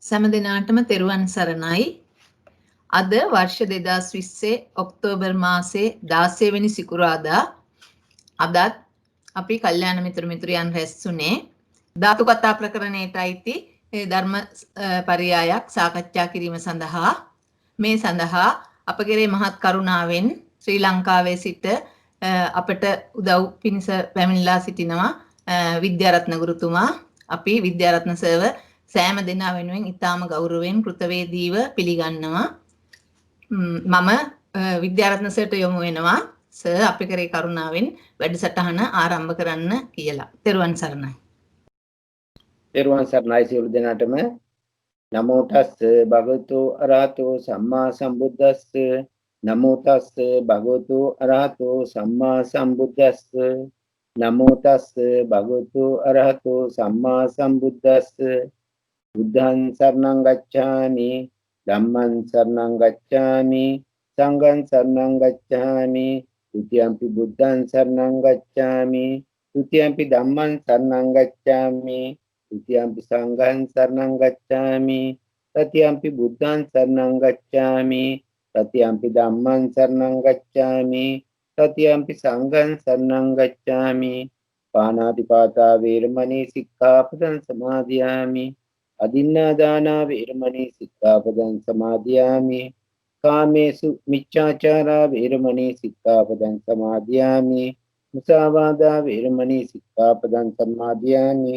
සෑම දිනාටම තෙරුවන් සරණයි. අද වර්ෂ 2020 ඔක්තෝබර් මාසේ 16 වෙනි සිකුරාදා අදත් අපි කල්යාණ මිත්‍ර මිත්‍රයන් රැස්ුනේ ධාතු කතා ප්‍රකරණයට අයිති ධර්ම පරියායක් සාකච්ඡා කිරීම සඳහා මේ සඳහා අප කෙරේ මහත් කරුණාවෙන් ශ්‍රී ලංකාවේ සිට අපට උදව් පිණිස පැමිණලා සිටිනවා විද්‍යාරත්න ගුරුතුමා. අපි විද්‍යාරත්න සර්ව සෑම දෙනා වෙනුවෙන් ඉතාම ගෞරවයෙන් කෘතවේදීව පිළිගන්නවා. මම විද්‍යාරත්න සර්ට යොමු වෙනවා. සර් අපි කරේ කරුණාවෙන් වැඩසටහන ආරම්භ කරන්න කියලා. තෙරුවන් සරණයි. තෙරුවන් සරණයි සියලු දෙනාටම. නමෝ තස්ස භගවතු අරහතෝ සම්මා සම්බුද්දස්ස. නමෝ තස්ස භගවතු අරහතෝ සම්මා සම්බුද්දස්ස. නමෝ තස්ස භගවතු අරහතෝ සම්මා සම්බුද්දස්ස. බුද්ධං සරණං ගච්ඡාමි ධම්මං සරණං ගච්ඡාමි සංඝං සරණං ගච්ඡාමි ဒ ුතියම්පි බුද්ධං සරණං ගච්ඡාමි ဒ ුතියම්පි ධම්මං සරණං ගච්ඡාමි ဒ ුතියම්පි සංඝං සරණං ගච්ඡාමි තතියම්පි බුද්ධං සරණං ගච්ඡාමි තතියම්පි ධම්මං සරණං ගච්ඡාමි තතියම්පි සංඝං සරණං ගච්ඡාමි පාණාතිපාතා වේරමණී සික්ඛාපදං සමාදියාමි අදින්නා දානා වේරමණී සික්ඛාපදං සමාදියාමි කාමේසු මිච්ඡාචාරා වේරමණී සික්ඛාපදං සමාදියාමි මුසාවාදා වේරමණී සික්ඛාපදං සමාදියාමි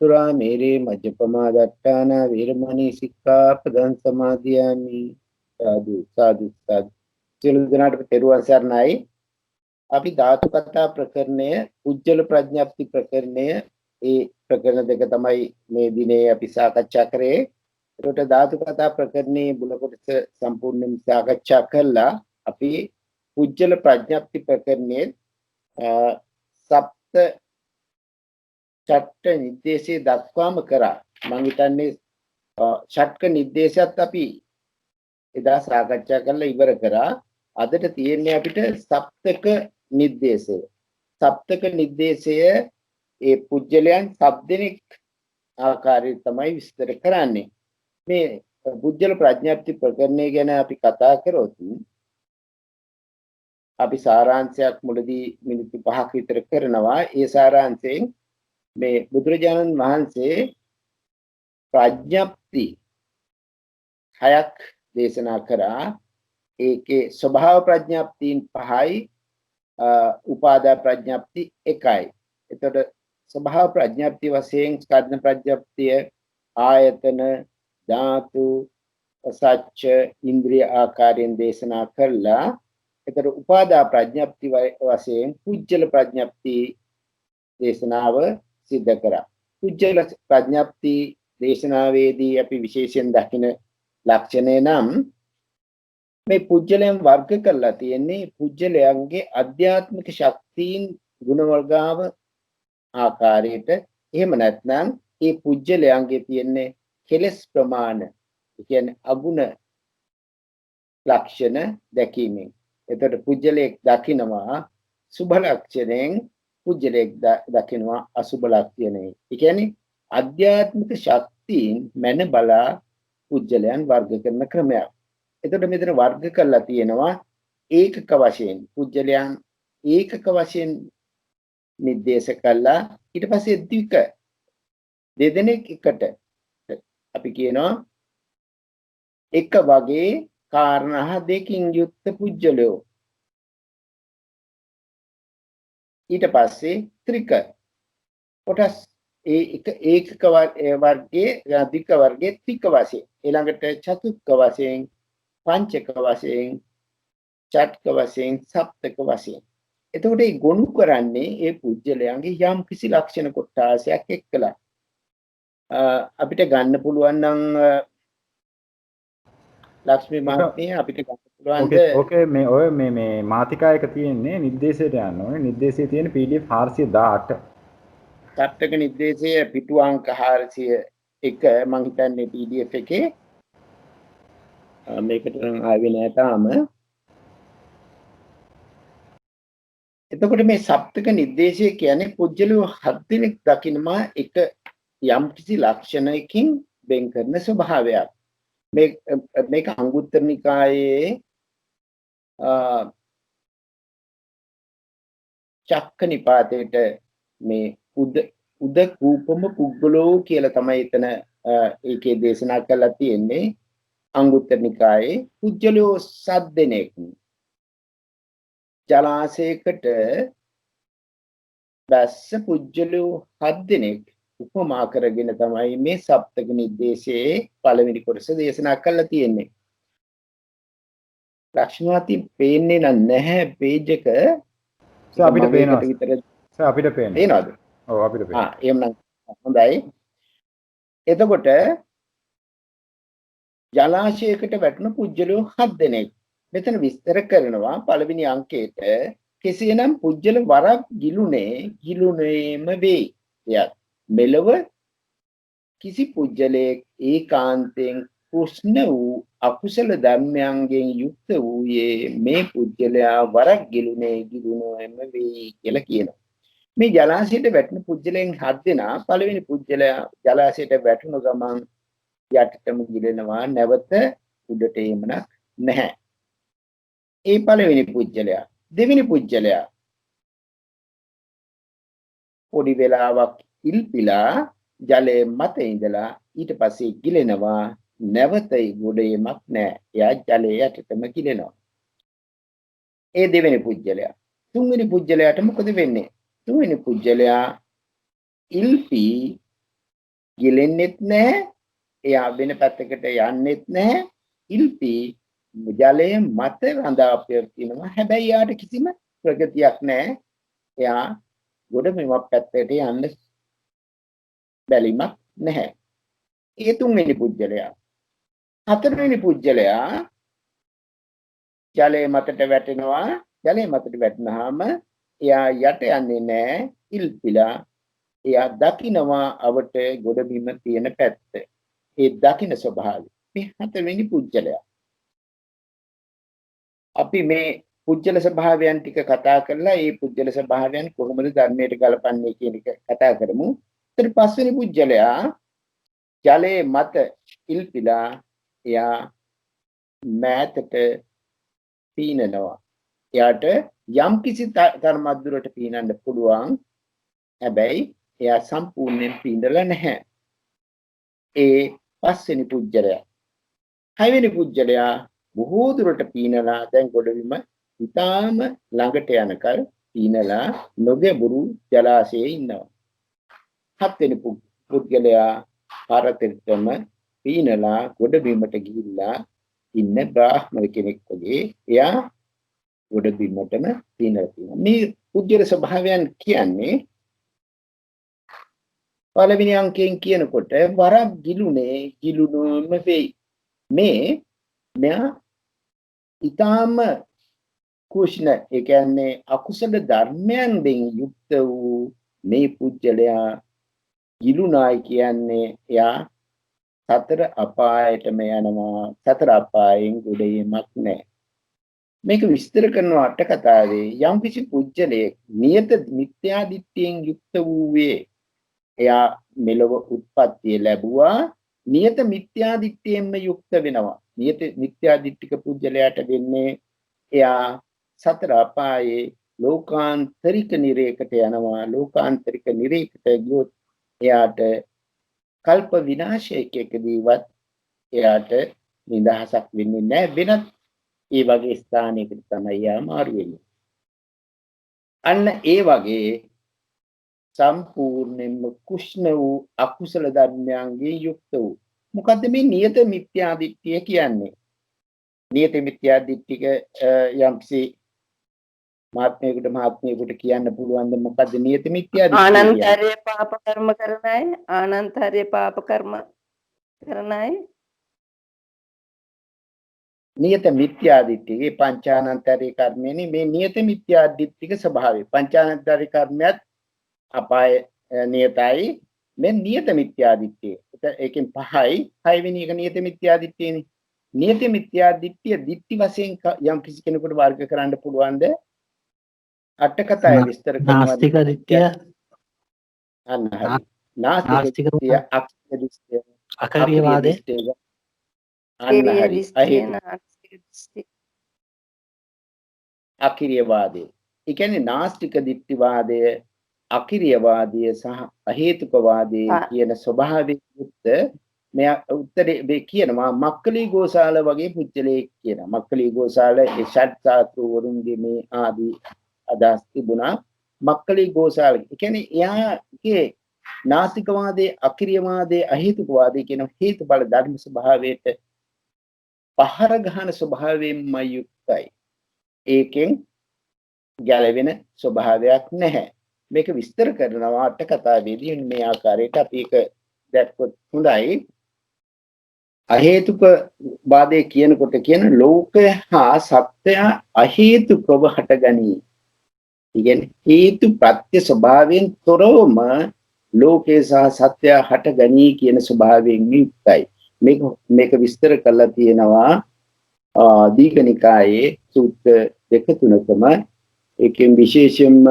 සුරා මේරේ මජ්ජපමා දට්ඨානා වේරමණී සික්ඛාපදං සමාදියාමි සාදු සාදු සාදු. සියලු දෙනාට තෙරුවන් සරණයි. අපි ධාතු කතා ප්‍රකරණය උජ්ජල ප්‍රඥප්ති ප්‍රකරණය ඒ ප්‍රකරණ දෙක තමයි මේ දිනේ අපි සාකච්ඡා කරේ. ඒකට ධාතු කතා ප්‍රකරණයේ මුල කොටස සම්පූර්ණයෙන් සාකච්ඡා කළා. අපි උජ්ජල ප්‍රඥප්ති ප්‍රකරණයේ සප්ත ෂට්ක නිर्देशේ දක්වාම කරා. මම හිතන්නේ ෂට්ක නිर्देशයත් අපි එදා සාකච්ඡා කරලා ඉවර කරා. අදට තියෙන්නේ අපිට සප්තක නිर्देशය. සප්තක නිर्देशය ඒ පුජ්‍යලයන් සබ්දෙනෙක් ආකාරයෙන් තමයි විස්තර කරන්නේ. මේ පුජ්‍යල ප්‍රඥප්ති ප්‍රකරණය ගැන අපි කතා කරොත් අපි සාරාංශයක් මුලදී මිනිත්තු 5ක් විතර කරනවා. ඒ සාරාංශයෙන් මේ බුදුරජාණන් වහන්සේ ප්‍රඥප්ති 6ක් දේශනා කරා. ඒකේ ස්වභාව ප්‍රඥප්තින් 5යි උපාදා ප්‍රඥප්ති 1යි. එතකොට ස්වභාව ප්‍රඥප්ති වශයෙන් ස්කන්ධ ප්‍රඥප්තිය ආයතන ධාතු සච්ච ඉන්ද්‍රිය ආකාරයෙන් දේශනා කළා. එතකොට උපාදා ප්‍රඥප්ති වශයෙන් පුජ්‍යල ප්‍රඥප්ති දේශනාව සිද්ධ කරා. පුජ්‍යල ප්‍රඥප්ති දේශනාවේදී අපි විශේෂයෙන් දකින ලක්ෂණය නම් මේ පුජ්‍යලයන් වර්ග කරලා තියෙන්නේ පුජ්‍යලයන්ගේ අධ්‍යාත්මික ශක්තියින් ගුණවර්ගාව ආකාරයට. එහෙම නැත්නම් ඒ පුජ්‍යලයන්ගේ තියෙන්නේ කෙලස් ප්‍රමාණ, කියන්නේ අගුණ ලක්ෂණ දැකීමෙන්. එතකොට පුජ්‍යලයක් දකිනවා සුභ ලක්ෂණයෙන්, පුජ්‍යලයක් දකිනවා අසුභ ලක්ෂණයෙන්. ඒ කියන්නේ අධ්‍යාත්මික ශක්තියින් මන බලා පුජ්‍යලයන් වර්ග කරන ක්‍රමයක්. එතකොට මෙතන වර්ග කරලා තියෙනවා ඒකක වශයෙන් පුජ්‍යලයන් ඒකක වශයෙන් නිर्देश කළා. ඊට පස්සේ ද්වික දෙදෙනෙක් එකට අපි කියනවා එක වගේ කාරණා දෙකින් යුක්ත පුජ්‍යලයෝ. ඊට පස්සේ ත්‍රික කොටස් ඒ ඒකක වර්ගයේ ද්වික වර්ගයේ ත්‍රික වශයෙන් ඊළඟට චතුක්ක වශයෙන් පංචක වශයෙන් ෂට්ක වශයෙන් සප්තක වශයෙන්. එතකොට මේ ගොනු කරන්නේ ඒ පුජ්‍යලයන්ගේ යම් කිසි ලක්ෂණ කොටසක් එක්කලා අපිට ගන්න පුළුවන් නම් ලක්ෂ්මී මහත්මිය අපිට ගන්න පුළුවන්ද? ඕකේ මේ ඔය මේ මාතිකා එක තියෙන්නේ නිर्देशයට යන්න ඕනේ. නිर्देशයේ තියෙන PDF 418. සප්තක නිर्देशයේ පිටු අංක 401 මම හිතන්නේ PDF එකේ මේකට නම් ආවේ නෑ තාම. එතකොට මේ සප්තක නිर्देशය කියන්නේ පුජ්‍යලෝ 7 දෙනෙක් දකින්නවා එක යම් කිසි ලක්ෂණයකින් වෙන් කරන ස්වභාවයක්. මේක අංගුත්තර නිකායේ චක්ක නිපාතේට මේ උද කූපම පුද්ගලෝ කියලා තමයි එතන ඒකේ දේශනා කරලා තියෙන්නේ. අංගුත්තර නිකායේ පුජ්‍යලෝ 7 දෙනෙක් ජලාශයකට බැස්ස පුජ්‍යලෝ 7 දෙනෙක් උපමා කරගෙන තමයි මේ සප්තක නිर्देशයේ පළවෙනි කොටස දේශනා කරලා තියෙන්නේ. ලක්ෂ්මනාති පේන්නේ නැහැ පේජ් එක. අපිට පේනවා. විතර අපිට පේනවා. පේනවද? ඔව් අපිට පේනවා. එහෙනම් හොඳයි. එතකොට ජලාශයකට වැටුණු පුජ්‍යලෝ 7 දෙනෙක්. මෙතන විස්තර කරනවා පළවෙනි අංකයට කෙසේනම් පුජ්‍යල වරක් ගිලුනේම වේ. එයත් මෙලව කිසි පුජ්‍යලයක් ඒකාන්තයෙන් කුෂ්ණ වූ අකුසල ධර්මයන්ගෙන් යුක්ත වූයේ මේ පුජ්‍යලයා වරක් ගිලුනේම වේ කියලා කියනවා. මේ ජලාශයට වැටෙන පුජ්‍යලයන් 7 දෙනා පළවෙනි පුජ්‍යලයා ජලාශයට වැටුණු ගමන් යටටම ගිලෙනවා, නැවත උඩට එමුණක් නැහැ. ඒ පළවෙනි පුජ්‍යලයා. දෙවෙනි පුජ්‍යලයා පොඩි වෙලාවක් ඉල්පිලා ජලයේ මත ඉඳලා ඊට පස්සේ ගිලෙනවා, නැවත ගොඩේමක් නැහැ. එයා ජලයේ යටටම ගිලෙනවා. ඒ දෙවෙනි පුජ්‍යලයා. තුන්වෙනි පුජ්‍යලයාට මොකද වෙන්නේ? තුන්වෙනි පුජ්‍යලයා ඉල්පි ගිලෙන්නෙත් නැහැ, එයා වෙන පැත්තකට යන්නෙත් නැහැ. ඉල්පි ජලයේ මත රඳා පවතිනවා. හැබැයි යාට කිසිම ප්‍රගතියක් නැහැ. එයා ගොඩබිමක් පැත්තට යන්න බැලිමක් නැහැ. ඒ තුන්වෙනි පුජ්‍යලයා. හතරවෙනි පුජ්‍යලයා ජලයේ මතට වැටෙනවා. ජලයේ මතට වැටුනහම එයා යට යන්නේ නැහැ. ඉල්පිලා එයා දකිනවා අවට ගොඩබිම තියෙන පැත්ත. ඒ දකින ස්වභාවය. මේ හතරවෙනි පුජ්‍යලයා. අපි මේ පුජ්‍යල ස්වභාවයන් ටික කතා කරලා ඒ පුජ්‍යල ස්වභාවයන් කොහොමද ධර්මයට ගලපන්නේ කියන එක කතා කරමු. ඊට පස්වෙනි පුජ්‍යලයා ජලයේ මත ඉල්පිලා එයා මෑතට පීනනවා. එයාට යම් කිසි තරමක් දුරට පීනන්න පුළුවන්. හැබැයි එයා සම්පූර්ණයෙන් පීනලා නැහැ. ඒ පස්වෙනි පුජ්‍යලයා. හයවෙනි පුජ්‍යලයා බොහෝ දුරට පීනලා දැන් ගොඩබිම ඉතාම ළඟට යනකල් පීනලා නොගැඹුරු ජලාශයේ ඉන්නවා. හත්වෙනි පුද්ගලයා පරතරටම පීනලා ගොඩබිමට ගිහිල්ලා ඉන්න බ්‍රාහ්මණ කෙනෙක් වගේ එයා ගොඩබිමටම පීනලා තියෙනවා. මේ පුද්ගල ස්වභාවයන් කියන්නේ පළවෙනි අංකයෙන් කියනකොට වරක් ගිලුනේම වෙයි. මෙයා ඊටාම කුෂ්ණ, ඒ කියන්නේ අකුසල ධර්මයන්ගෙන් යුක්ත වූ මේ පුජ්‍යලයා ගිලුනායි කියන්නේ එයා සතර අපායටම යනවා. සතර අපායෙන් ගොඩේමක් නැහැ. මේක විස්තර කරන අට කතාවේ යම් කිසි පුජ්‍යලයක් නියත මිත්‍යා දිට්ඨියෙන් යුක්ත වූයේ එයා මෙලොව උත්පත්තිය ලැබුවා. නියත මිත්‍යා දිට්ඨියෙන්ම යුක්ත වෙනවා. නියත මිත්‍යා දිට්ඨික පුජ්‍යලයට වෙන්නේ එයා සතර අපායේ ලෝකාන්තරික නිරේකට යනවා. ලෝකාන්තරික නිරේකට ගියොත් එයාට කල්ප විනාශයකදීවත් එයාට නිදහසක් වෙන්නේ නැහැ. වෙනත් ඒ වගේ ස්ථානයකට තමයි යා මාරු වෙන්නේ. අන්න ඒ වගේ සම්පූර්ණයෙන්ම කුෂ්ණ වූ අකුසල ධර්මයන්ගෙන් යුක්ත වූ. මොකද්ද මේ නියත මිත්‍යා දිට්ඨිය කියන්නේ? නියත මිත්‍යා දිට්ඨික යම්කිසි මහත්මයෙකුට කියන්න පුළුවන්ද මොකද්ද නියත මිත්‍යා දිට්ඨිය? ආනන්තරේ පාප කර්ම කරන අය, ආනන්තරේ පාප කර්ම කරන අය. නියත මිත්‍යා දිට්ඨියේ පංචානන්තරේ කර්මයනේ මේ නියත මිත්‍යා දිට්ඨික ස්වභාවය. පංචානන්තරේ කර්මයක් අපාය නියතයි. මේ නියත මිත්‍යා දිට්ඨිය. ඒකෙන් පහයි. හයවෙනි එක නියත මිත්‍යා දිට්ඨියනේ. නියත මිත්‍යා දිට්ඨිය දිට්ඨි වශයෙන් යම් කිසි කෙනෙකුට වර්ග කරන්න පුළුවන්ද? අට කතාවේ විස්තර කරනවා. නාස්තික දිට්ඨිය. අන්න හරි. නාස්තික දිට්ඨිය, අක්ෂර දිට්ඨිය, අකරිය වාදය අන්න කෙරිය හරි. දිස්ත්‍රිය අහේතුක නාස්තික දිස්ත්‍රිය. අකිරියවාදය. ඒ කියන්නේ නාස්තික දිට්ඨිවාදය, අකිරියවාදය සහ අහේතුකවාදය කියන ස්වභාවයෙන් යුක්ත මෙයා උත්තරේ මේ කියනවා මක්කලි ගෝසාල වගේ පුජ්‍යලයක් කියනවා. මක්කලි ගෝසාල ඒ ෂඩ් සාත්‍රු වරුන්ගේ මේ ආදී අදහස් තිබුණා. මක්කලි ගෝසාල ඒ කියන්නේ එයාගේ නාස්තිකවාදයේ, අකිරියවාදයේ, අහේතුකවාදයේ කියන හේතුඵල ධර්ම ස්වභාවයට පහර ගහන ස්වභාවයෙන්ම යුක්තයි. ඒකෙන් ගැලවෙන ස්වභාවයක් නැහැ. මේක විස්තර කරනවා අට කතාවේදී මේ ආකාරයට අපි ඒක දැක්කොත් හොඳයි. අහේතුක වාදයේ කියනකොට කියන ලෝකය හා සත්‍යය අහේතුකව හටගනී. ඉතින් හේතු ප්‍රත්‍ය ස්වභාවයෙන් තොරවම ලෝකේ සහ සත්‍යය හටගනී කියන ස්වභාවයෙන් යුක්තයි. මේක විස්තර කරලා තියෙනවා දීඝනිකායේ සූත්‍ර දෙක තුනකම. ඒකෙන් විශේෂයෙන්ම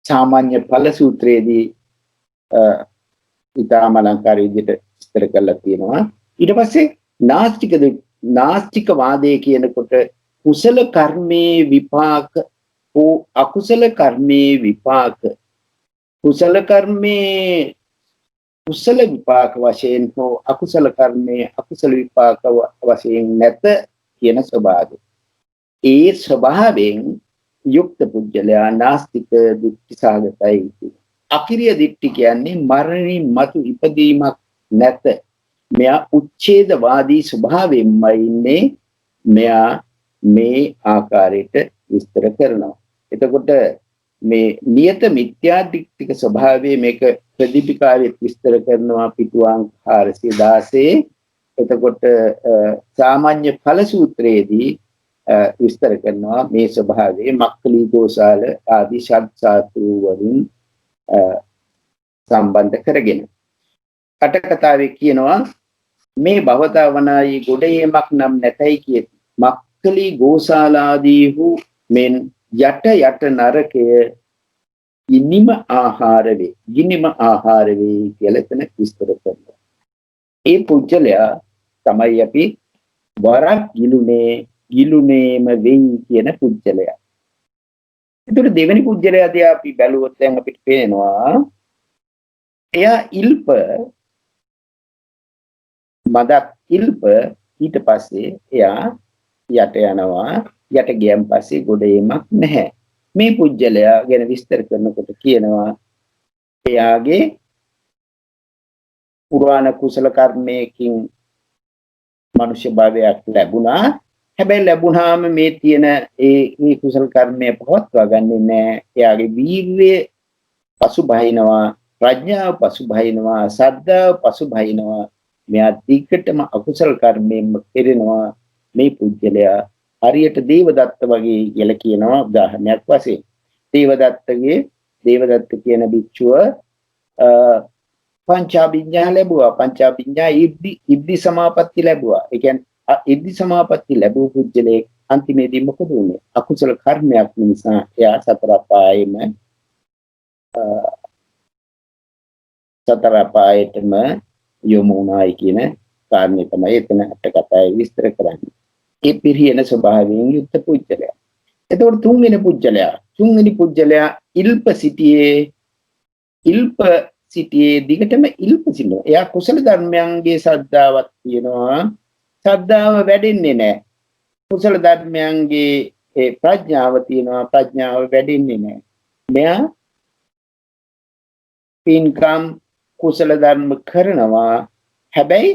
සාමාන්‍ය ඵල සූත්‍රයේදී ඊටම අලංකාර විදිහට විස්තර කරලා තියෙනවා. ඊට පස්සේ නාස්තික වාදයේ කියනකොට කුසල කර්මයේ විපාක හෝ අකුසල කර්මයේ විපාක, කුසල කර්මයේ කුසල විපාක වශයෙන් හෝ අකුසල කර්මයේ අකුසල විපාක වශයෙන් නැත කියන ස්වභාවය. ඒ ස්වභාවයෙන් යුක්ත පුජ්‍යලයා නාස්තික දිට්ඨි සාගතයි. අකිරිය දිට්ඨි කියන්නේ මරණින් මතු ඉපදීමක් නැත. මෙයා උච්ඡේදවාදී ස්වභාවයෙන්ම ඉන්නේ. මෙයා මේ ආකාරයට විස්තර කරනවා. එතකොට මේ නියත මිත්‍යා දිට්ඨික ස්වභාවයේ මේක ප්‍රදීපිකාවේ විස්තර කරනවා පිටුවංක 416. එතකොට සාමාන්‍ය ඵල සූත්‍රයේදී විස්තර කරනවා මේ ස්වභාවයේ මක්ඛලි ගෝසාල ආදී ෂඩ් සාත්‍රු වලින් සම්බන්ධ කරගෙන. අට කතාවේ කියනවා මේ භවතාවනායි ගොඩේමක් නම් නැතයි කියති. මක්ඛලි ගෝසාලාදීහු මෙන් යට නරකය ගිනිම ආහාර වේ. ගිනිම ආහාර වේ කියලා එතන විස්තර කරනවා. ඒ පුජ්‍යලයා තමයි අපි වරක් ගිලුනේම වෙයි කියන පුජ්‍යලයා. ඒතර දෙවෙනි පුජ්‍යලයා දිහා අපි බැලුවොත් දැන් අපිට පේනවා එයා ඉල්ප මදක් ඉල්ප ඊට පස්සේ එයා යට යනවා. යට ගියන් පස්සේ ගොඩේමක් නැහැ. මේ පුජ්‍යලයා ගැන විස්තර කරනකොට කියනවා එයාගේ පුරාණ කුසල කර්මයකින් මනුෂ්‍ය භාවයක් ලැබුණා. හැබැයි ලැබුණාම මේ තියෙන මේ කුසල කර්මය පවත්වා ගන්නේ නැහැ. එයාගේ වීර්යය පසුබහිනවා, ප්‍රඥාව පසුබහිනවා, සද්ධාව පසුබහිනවා. මෙයා දිගටම අකුසල කර්මයෙන්ම කෙරෙනවා. මේ පුජ්‍යලයා හරියට දේවදත්ත වගේ කියලා කියනවා උදාහරණයක් වශයෙන්. දේවදත්ත කියන භික්ෂුව පංචාභිඥා ලැබුවා. පංචාභිඥා ඉද්ධි සමාපatti ලැබුවා. ඒ කියන්නේ ඉද්ධි සමාපatti ලැබුව පුජ්‍යලේ අන්තිමේදී මොකද වුනේ? අකුසල කර්මයක් නිසා එයා සතර අපායෙටම යොමු වුණායි කියන කාරණේ තමයි එතන අට කතාවේ විස්තර කරන්නේ. ඒ පිරියන ස්වභාවයෙන් යුක්ත පුජ්‍යලයා. එතකොට තුන්වෙනි පුජ්‍යලයා ඉල්ප සිටියේ දිගටම ඉල්ප සිටිනවා. එයා කුසල ධර්මයන්ගේ ශ්‍රද්ධාවක් තියෙනවා. ශ්‍රද්ධාව වැඩෙන්නේ නැහැ. කුසල ධර්මයන්ගේ ප්‍රඥාව තියෙනවා. ප්‍රඥාව වැඩෙන්නේ නැහැ. මෙයා පින්කම් කුසල ධර්ම කරනවා. හැබැයි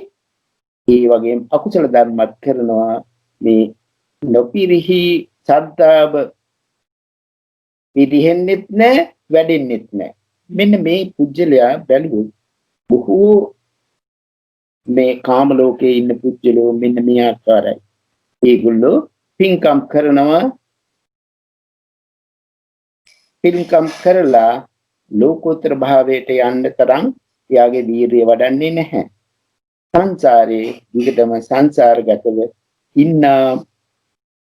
ඒ වගේම අකුසල ධර්මත් කරනවා. මේ නොපිරිහි ශ්‍රද්ධාව පිරිහෙන්නෙත් නැහැ, වැඩෙන්නෙත් නැහැ. මෙන්න මේ පුජ්‍යලයා බැලුවොත් බොහෝ මේ කාම ලෝකයේ ඉන්න පුජ්‍යලෝ මෙන්න මේ ආකාරයි. ඒගොල්ලෝ පින්කම් කරලා ලෝකෝත්තර භාවයට යන්න තරම් එයාගේ වීරිය වඩන්නේ නැහැ. සංසාරේ විකටම සංසාරගතව ඉන්න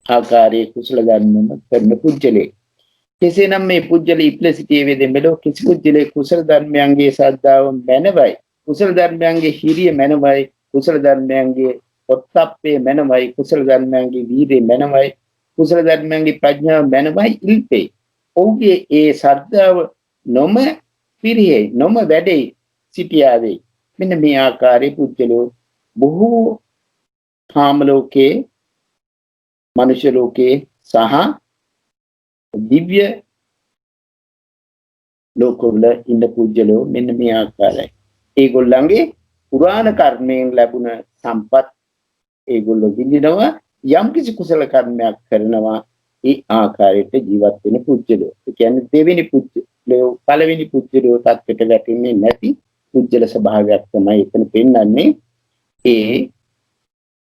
ආකාරයේ කුසල ධර්මම කරන පුජ්‍යලේ. කෙසේනම් මේ පුජ්‍යල ඉපල සිටියේ වේද මෙලොව කිසි පුජ්‍යලේ කුසල ධර්මයන්ගේ ශ්‍රද්ධාව මැනවයි. කුසල ධර්මයන්ගේ හිරිය මැනවයි. කුසල ධර්මයන්ගේ ඔත්තප්පේ මැනවයි. කුසල ධර්මයන්ගේ වීර්යය මැනවයි. කුසල ධර්මයන්ගේ ප්‍රඥාව මැනවයි ඉල්පේ. ඔහුගේ ඒ ශ්‍රද්ධාව නොම පිරිහේ නොම වැඩේ සිටියාවේ. මෙන්න මේ ආකාරයේ පුජ්‍යලෝ බොහෝ කාම ලෝකේ මනුෂ්‍ය ලෝකේ සහ දිව්‍ය ලෝකවල ඉන්න පුජ්‍යලෝ මෙන්න මේ ආකාරයි. ඒගොල්ලන්ගේ පුරාණ කර්මයෙන් ලැබුණ සම්පත් ඒගොල්ලෝ විඳිනවා. යම් කිසි කුසල කර්මයක් කරනවා ඒ ආකාරයට ජීවත් වෙන පුජ්‍යලෝ. ඒ කියන්නේ දෙවෙනි පුජ්‍යලෝ පළවෙනි පුජ්‍යලෝ තත්ත්වයට වැටෙන්නේ නැති පුජ්‍යල ස්වභාවයක් තමයි එතන පෙන්වන්නේ. ඒ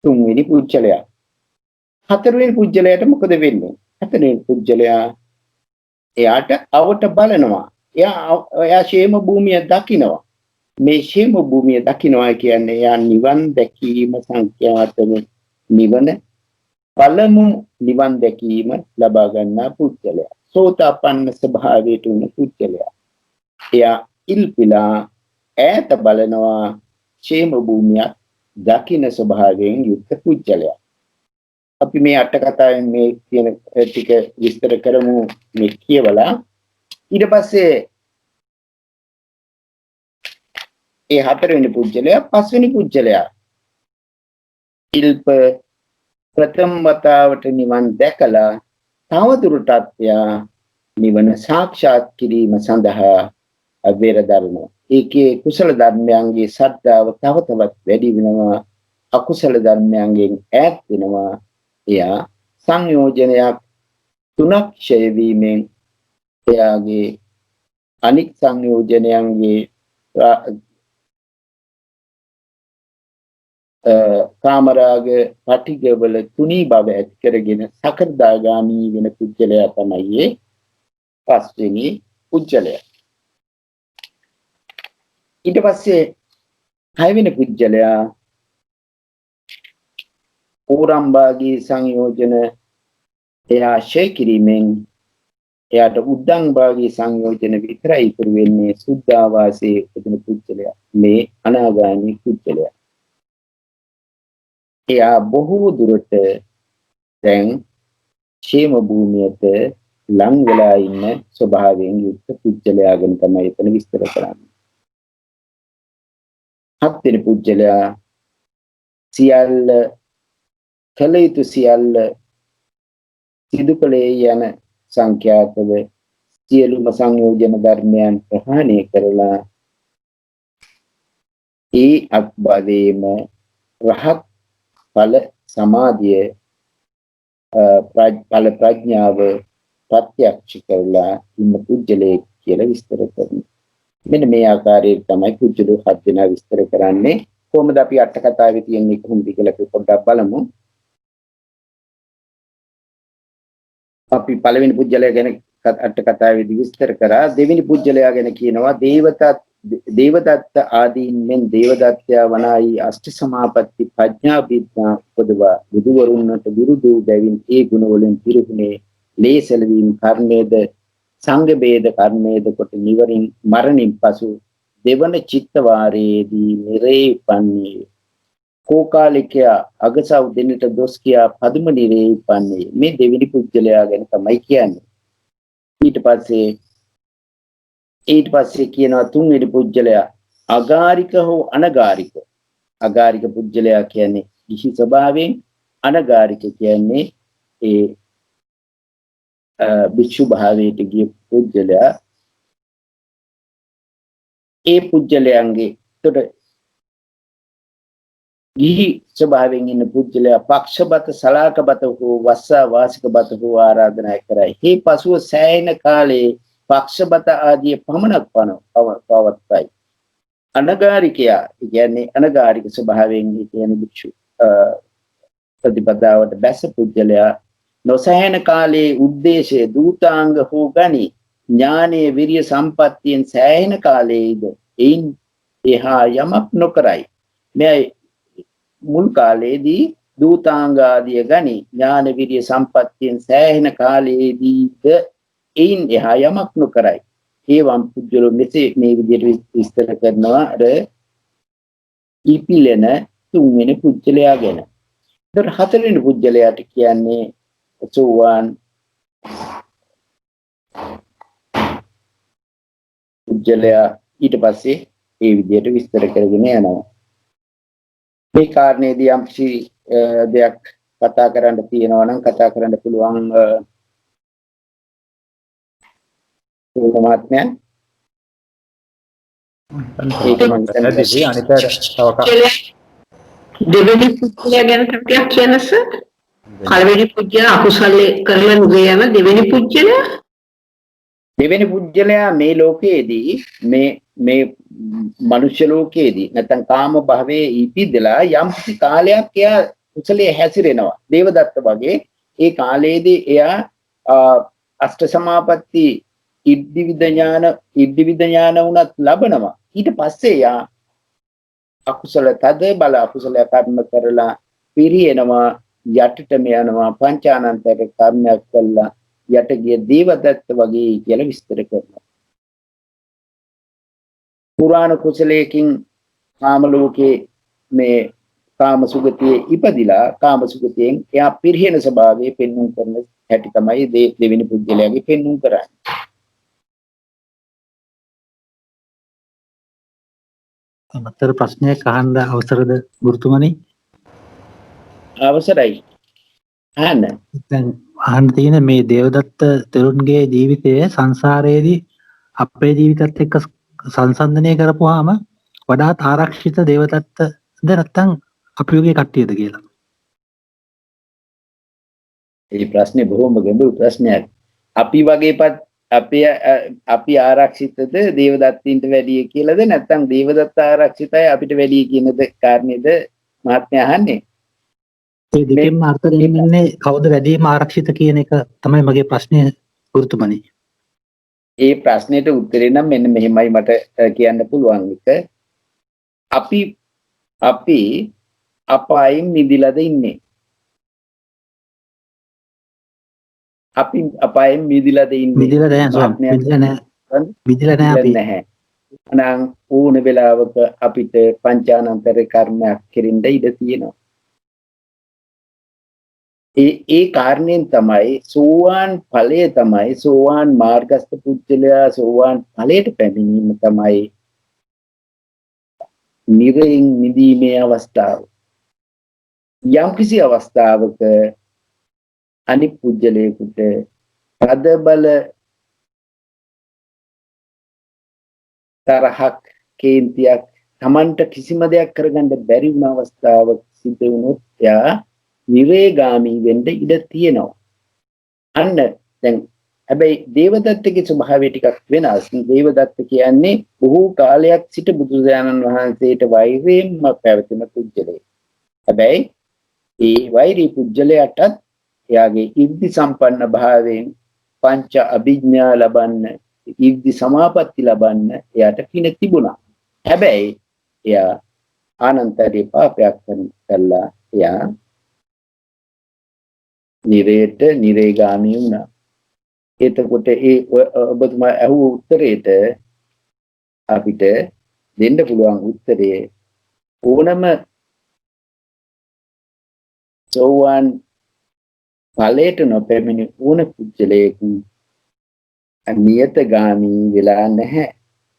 තුන්වෙනි පුජ්‍යලයා. හතරවෙනි පුජ්‍යලයට මොකද වෙන්නේ? හතරවෙනි පුජ්‍යලයා එයාට අවට බලනවා. එයා ෂේම භූමිය දකිනවා. මේ ෂේම භූමිය දකිනවා කියන්නේ එයා නිවන් දැකීම සංඛ්‍යාතම නිවන පළමු නිවන් දැකීම ලබා ගන්නා පුජ්‍යලයා. සෝතාපන්න ස්වභාවයට උන පුජ්‍යලයා. එයා ඉල්පිලා ඈත බලනවා ෂේම භූමිය දකින්න ස්වභාවයෙන් යුක්ත පුජ්‍යලයා. අපි මේ අට කතාවෙන් මේ කියන ටික විස්තර කරමු මේ කියවලා. ඊට පස්සේ ඒ හතරවෙනි පුජ්‍යලයා පස්වෙනි පුජ්‍යලයා ඉල්ප ප්‍රථම වතාවට නිවන් දැකලා තවදුරටත් යා නිවන සාක්ෂාත් කිරීම සඳහා අවේර දරනවා. ඒකේ කුසල ධර්මයන්ගේ ශ්‍රද්ධාව තව තවත් වැඩි වෙනවා. අකුසල ධර්මයන්ගෙන් ඈත් වෙනවා. එයා සංයෝජනයක් තුනක් ක්ෂය වීමෙන් එයාගේ අනික් සංයෝජනයන්ගේ කාමරාග පටිගවල තුනී බව ඇති කරගෙන සකදාගාමී වෙන පුජ්‍යලයා තමයි පස්වෙනි පුජ්‍යලයා. ඊට පස්සේ හයවෙනි පුජ්‍යලයා ඕරම්බාගී සංයෝජන එයා ෂය කිරීමෙන් එයාට උද්දංභාගී සංයෝජන විතරයි ඉතුරු වෙන්නේ. සුද්ධාවාසයේ උපදින පුජ්‍යලයා මේ අනාගාමී පුජ්‍යලයා. එයා බොහෝ දුරට දැන් ෂේම භූමියට ලං වෙලා ඉන්න ස්වභාවයෙන් යුක්ත පුජ්‍යලයා ගැන තමයි එතන විස්තර කරන්නේ. හත්වෙනි පුජ්‍යලයා සියල්ල කළ යුතු සියල්ල සිදු කළේ යන සංඛ්‍යාතව සියලුම සංයෝජන ධර්මයන් ප්‍රහාණය කරලා ඒ අත්බවේම රහත් ඵල සමාධිය ඵල ප්‍රඥාව ප්‍රත්‍යක්ෂ කරලා ඉන්න පුජ්‍යලේ කියලා විස්තර කරනවා. මෙන්න මේ ආකාරයට තමයි පුජ්‍යලෝ හත් දෙනා විස්තර කරන්නේ. කොහොමද අපි අට කතාවේ තියෙන්නේ කොහොමද කියලා අපි පොඩ්ඩක් බලමු. අපි පළවෙනි පුජ්‍යලයා ගැන අට කතාවේදී විස්තර කරා. දෙවෙනි පුජ්‍යලයා ගැන කියනවා දේවදත්ත ආදීන් මෙන් දේවදත්තයා වනායි අෂ්ට සමාපatti ප්‍රඥා විද්‍යා උපදවා බුදුවරුන්ට විරුද්ධ බැවින් ඒ ගුණ වලින් පිරුණේ ලේසලවීම කර්මයේද සංඝ බේද කර්මයේද කොට නිවරින් මරණින් පසු දෙවන චිත්ත වාරයේදී නිරේ පන්නේ කෝකාලිකයා අගසව් දෙන්නට දොස් කියා පදුම නිරේ පන්නේ. මේ දෙවෙනි පුජ්‍යලයා ගැන තමයි කියන්නේ. ඊට පස්සේ කියනවා තුන්වෙනි පුජ්‍යලයා අගාරික හෝ අනගාරික. අගාරික පුජ්‍යලයා කියන්නේ ඉහි ස්වභාවයෙන්, අනගාරික කියන්නේ ඒ භික්ෂු භාවයට ගිය පුජ්‍යලයා. ඒ පුජ්‍යලයන්ගේ උඩ ගිහි ස්වභාවයෙන් ඉන්න පුජ්‍යලයා පක්ෂබත සලාකබත හෝ වස්සා වාසිකබත හෝ ආරාධනා කරයි. මේ පසුව සෑහෙන කාලේ පක්ෂබත ආදී පමණක් පවත්වයි. අනගාරිකයා කියන්නේ අනගාරික ස්වභාවයෙන් කියන භික්ෂු ප්‍රතිපදාවට බැස පුජ්‍යලයා නොසෑහෙන කාලේ උද්දේශයේ දූතාංග හෝ ගනි. ඥානයේ විරිය සම්පත්තියෙන් සෑහෙන කාලයේද එයින් එහා යමක් නොකරයි. මේ මුල් කාලයේදී දූතාංග ආදිය ගනි. ඥාන විරිය සම්පත්තියෙන් සෑහෙන කාලයේදීද එයින් එහා යමක් නොකරයි. ඒ වම් පුජ්‍යලෝ මෙසේ මේ විදිහට විස්තර කරනවා අර ඉපිලෙන තුන්වෙනි පුජ්‍යලයා ගැන. ඒතර හතරවෙනි පුජ්‍යලයාට කියන්නේ සෝවාන් පුජ්‍යලයා ඊට පස්සේ ඒ විදිහට විස්තර කරගෙන යනවා. මේ කාරණේදී යම් කිසි දෙයක් කතා කරන්න තියෙනවා නම් කතා කරන්න පුළුවන් මහත්මයා ඒක මම පැහැදිලි. අනිත් අයට දෙවෙනි පුජ්‍යලයා ගැන ටිකක් කියන්න සර්. පළවෙනි පුජ්‍යලයා අකුසලයේ කරලා නුගේ යන දෙවෙනි පුජ්‍යලයා දෙවෙනි පුජ්‍යලයා මේ ලෝකයේදී මේ මනුෂ්‍ය ලෝකයේදී නැත්නම් කාම භවයේ ඉපිදලා යම් කිසි කාලයක් එයා කුසලයේ හැසිරෙනවා. දේවදත්ත වගේ ඒ කාලයේදී එයා අෂ්ට සමාපatti ඉද්ධිවිද ඥාන උනත් ලබනවා. ඊට පස්සේ යා අකුසල තද බල අකුසල කර්ම කරලා පිරියනවා, යටටම යනවා, පංචානන්තර කර්මයක් කළා යට ගිය දේවදත්ත වගේ කියලා විස්තර කරනවා. පුරාණ කුසලයකින් කාම ලෝකේ මේ කාම සුගතියේ ඉපදිලා කාම සුගතියෙන් එයා පිරිහෙන ස්වභාවය පෙන්වුම් කරන හැටි තමයි දෙවෙනි පුජ්‍යලයාගේ පෙන්වුම් කරන්නේ. අමතර ප්‍රශ්නයක් අහන්න අවසරද ගුරුතුමනි? අවසරයි. අහන්න. දැන් අහන්න තියෙන මේ දේවදත්ත තෙරුන්ගේ ජීවිතය සංසාරයේදී අපේ ජීවිතත් එක්ක සංසන්දනය කරපුවාම වඩාත් ආරක්ෂිත දේවදත්තද නැත්නම් අපි වගේ කට්ටියද කියලා? මේ ප්‍රශ්නේ බොහොම ගැඹුරු ප්‍රශ්නයක්. අපි වගේපත් අපි ආරක්ෂිතද දේවදත්තින්ට වැඩිය කියලාද නැත්නම් දේවදත්ත ආරක්ෂිතයි අපිට වැඩිය කියනද කාරණේද මහත්මයා අහන්නේ? ඒ දෙකෙන්ම අර්ථ දෙන්නේ කවුද වැඩිම ආරක්ෂිත කියන එක තමයි මගේ ප්‍රශ්නේ ගුරුතුමනි. ඒ ප්‍රශ්නෙට උත්තරේ නම් මෙන්න මෙහෙමයි මට කියන්න පුළුවන් එක. අපි අපායෙන් මිදිලාද ඉන්නේ? අපි අපායෙන් මිදිලාද ඉන්නේ? මිදිලා නැහැ ස්වාමී. මිදිලා නැහැ අපි. නැහැ. අනං ඕන වෙලාවක අපිට පංචානන්තර කර්මයක් කෙරෙන්න ඉඩ තියෙනවා. ඒ කාරණයෙන් තමයි සෝවාන් ඵලය තමයි සෝවාන් මාර්ගස්ත පුජ්‍යලයා සෝවාන් ඵලයට පැමිණීම තමයි නිරයෙන් නිදීමේ අවස්ථාව. යම් කිසි අවස්ථාවක අනිත් පුජ්‍යලයකට පද බල තරහක් කේන්තියක් Tamanට කිසිම දෙයක් කරගන්න බැරි වුණ අවස්ථාවක් සිද්ධ වුණොත් යා නිරේගාමී වෙන්න ඉඩ තියෙනවා. අන්න දැන් හැබැයි දේවදත්තගේ ස්වභාවය ටිකක් වෙනස්. දේවදත්ත කියන්නේ බොහෝ කාලයක් සිට බුදුරජාණන් වහන්සේට වෛරයෙන්ම පැවතින පුජ්‍යලයෙක්. හැබැයි ඒ වෛරී පුජ්‍යලයටත් එයාගේ ඉර්ධි සම්පන්න භාවයෙන් පංච අභිඥා ලබන්න, ඉර්ධි සමාපatti ලබන්න එයාට පින තිබුණා. හැබැයි එයා ආනන්තරේ පාපයක් කළා. එයා නිරේගාමී වුණා. එතකොට ඒ ඔබතුමා අහුව උත්තරේට අපිට දෙන්න පුළුවන් උත්තරේ ඕනම සෝවාන් ඵලයට නොපැමිණි ඕන පුජ්‍යලයක නියතගාමී වෙලා නැහැ.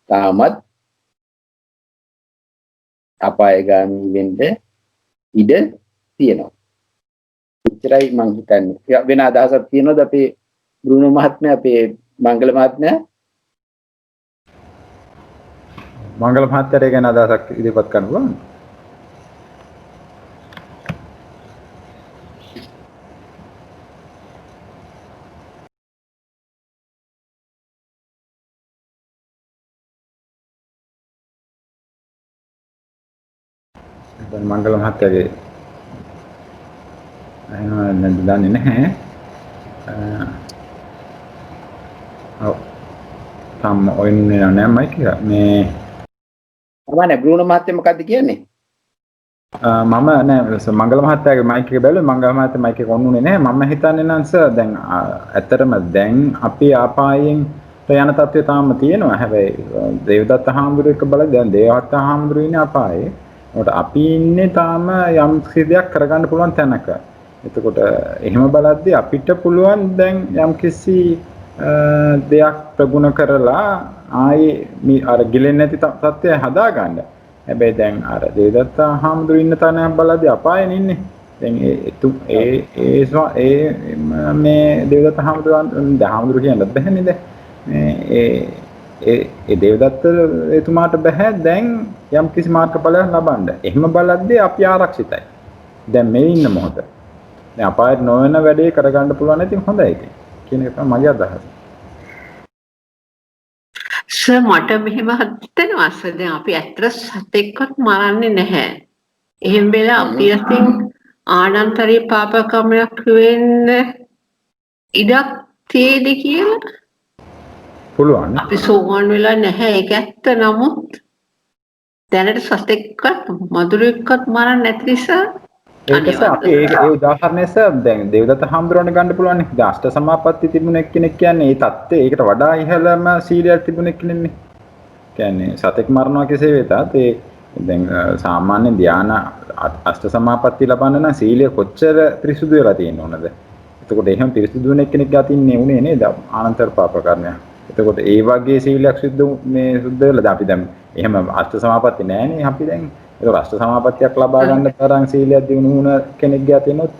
තාමත් අපායගාමී වෙන්න ඉඩ තියෙනවා. එච්චරයි මං හිතන්නේ. වෙන අදහසක් තියෙනවද අපේ බ්‍රුනෝ මහත්මයා, අපේ මංගල මහත්මයා? මංගල මහත්තයාට ගැන අදහසක් ඉදිරිපත් කරන්න පුළුවන්? දැන් මංගල මහත්තයාගේ නැද්ද දන්නේ නැහැ. ඔව්. තාම ඔයන්නේ නැහැ මයික් එක. මේ තමයි බ්‍රුනෝ මහත්තයා මොකද්ද කියන්නේ? මම නෑ මංගල මහත්තයාගේ මයික් එක බැලුවා මංගල මහත්තයා මයික් එක ඔන් උනේ නැහැ මම හිතන්නේ නම් සර් දැන් ඇත්තටම දැන් අපි ආපායෙන් යන තත්ත්වය තාම තියෙනවා හැබැයි දේවදත්ත හාමුදුරුවෝ එක බලද්දී දැන් දේවදත්ත හාමුදුරුවෝ ඉන්නේ ආපායේ ඒකට අපි ඉන්නේ තාම යම් කිසි දෙයක් කරගන්න පුළුවන් තැනක එතකොට එහෙම බලද්දී අපිට පුළුවන් දැන් යම් කිසි දෙයක් ප්‍රගුණ කරලා ආයේ අර ගිලෙන්නේ නැති තත්ත්වය හදාගන්න හැබැයි දැන් අර දේවදත්ත හාමුදුරුවෝ ඉන්න තැන බලද්දී අපායනේ ඉන්නේ. දැන් ඒ මේ දේවදත්ත හාමුදුරුවෝ කියන්නත් බැහැ නේද? ඒ දේවදත්ත එතුමාට බෑ දැන් යම් කිසි මාර්ගඵලයක් ලබන්න. එහෙම බලද්දී අපි ආරක්ෂිතයි. දැන් මේ ඉන්න මොහොත. දැන් අපායට නොවන වැඩේ කරගන්න පුළුවන් ඉතින් හොඳයි ඉතින්. කියන එක තමයි මගේ අදහස. මට මෙහෙම හිතෙනවා සර් දැන් අපි ඇත්තට සතෙක්වත් මරන්නේ නැහැ. එහෙම වෙලා අපි අතින් ආනන්තරී පාප කර්මයක් වෙන්න ඉඩක් තියෙද කියලා පුළුවන්. අපි සෝවාන් වෙලා නැහැ ඒක ඇත්ත නමුත් දැනට සතෙක්වත් මදුරුවෙක්වත් මරන්නේ නැති නිසා ඒකස අපි ඒ උදාහරණයස දැන් දේවදත්ත හාමුදුරනේ ගන්න පුළුවන් නේ. දැන් අෂ්ට සමාපatti තිබුණ එක්කෙනෙක් කියන්නේ ඒ தත්ත්වය ඒකට වඩා ඉහළම සීලයක් තිබුණ එක්කෙනෙක්නේ. කියන්නේ සතෙක් මරනවා කෙසේ වෙතත් ඒ දැන් සාමාන්‍ය ධාන අෂ්ට සමාපatti ලබන්න නම් සීලය කොච්චර පිරිසුදු වෙලා තියෙන්න ඕනද? එතකොට එහෙම පිරිසුදු වෙන එක්කෙනෙක් අතින්නේ උනේ නේද? ආනන්තර පාප කර්මය. එතකොට ඒ වගේ සීලයක් සුද්ධ වෙලා අපි දැන් එහෙම අෂ්ට සමාපatti නැහැනේ අපි දැන් ඒක රාෂ්ට්‍ර සමාපත්තියක් ලබා ගන්න තරම් සීලයක් දිනු වුණ කෙනෙක්ගේ අතිනොත්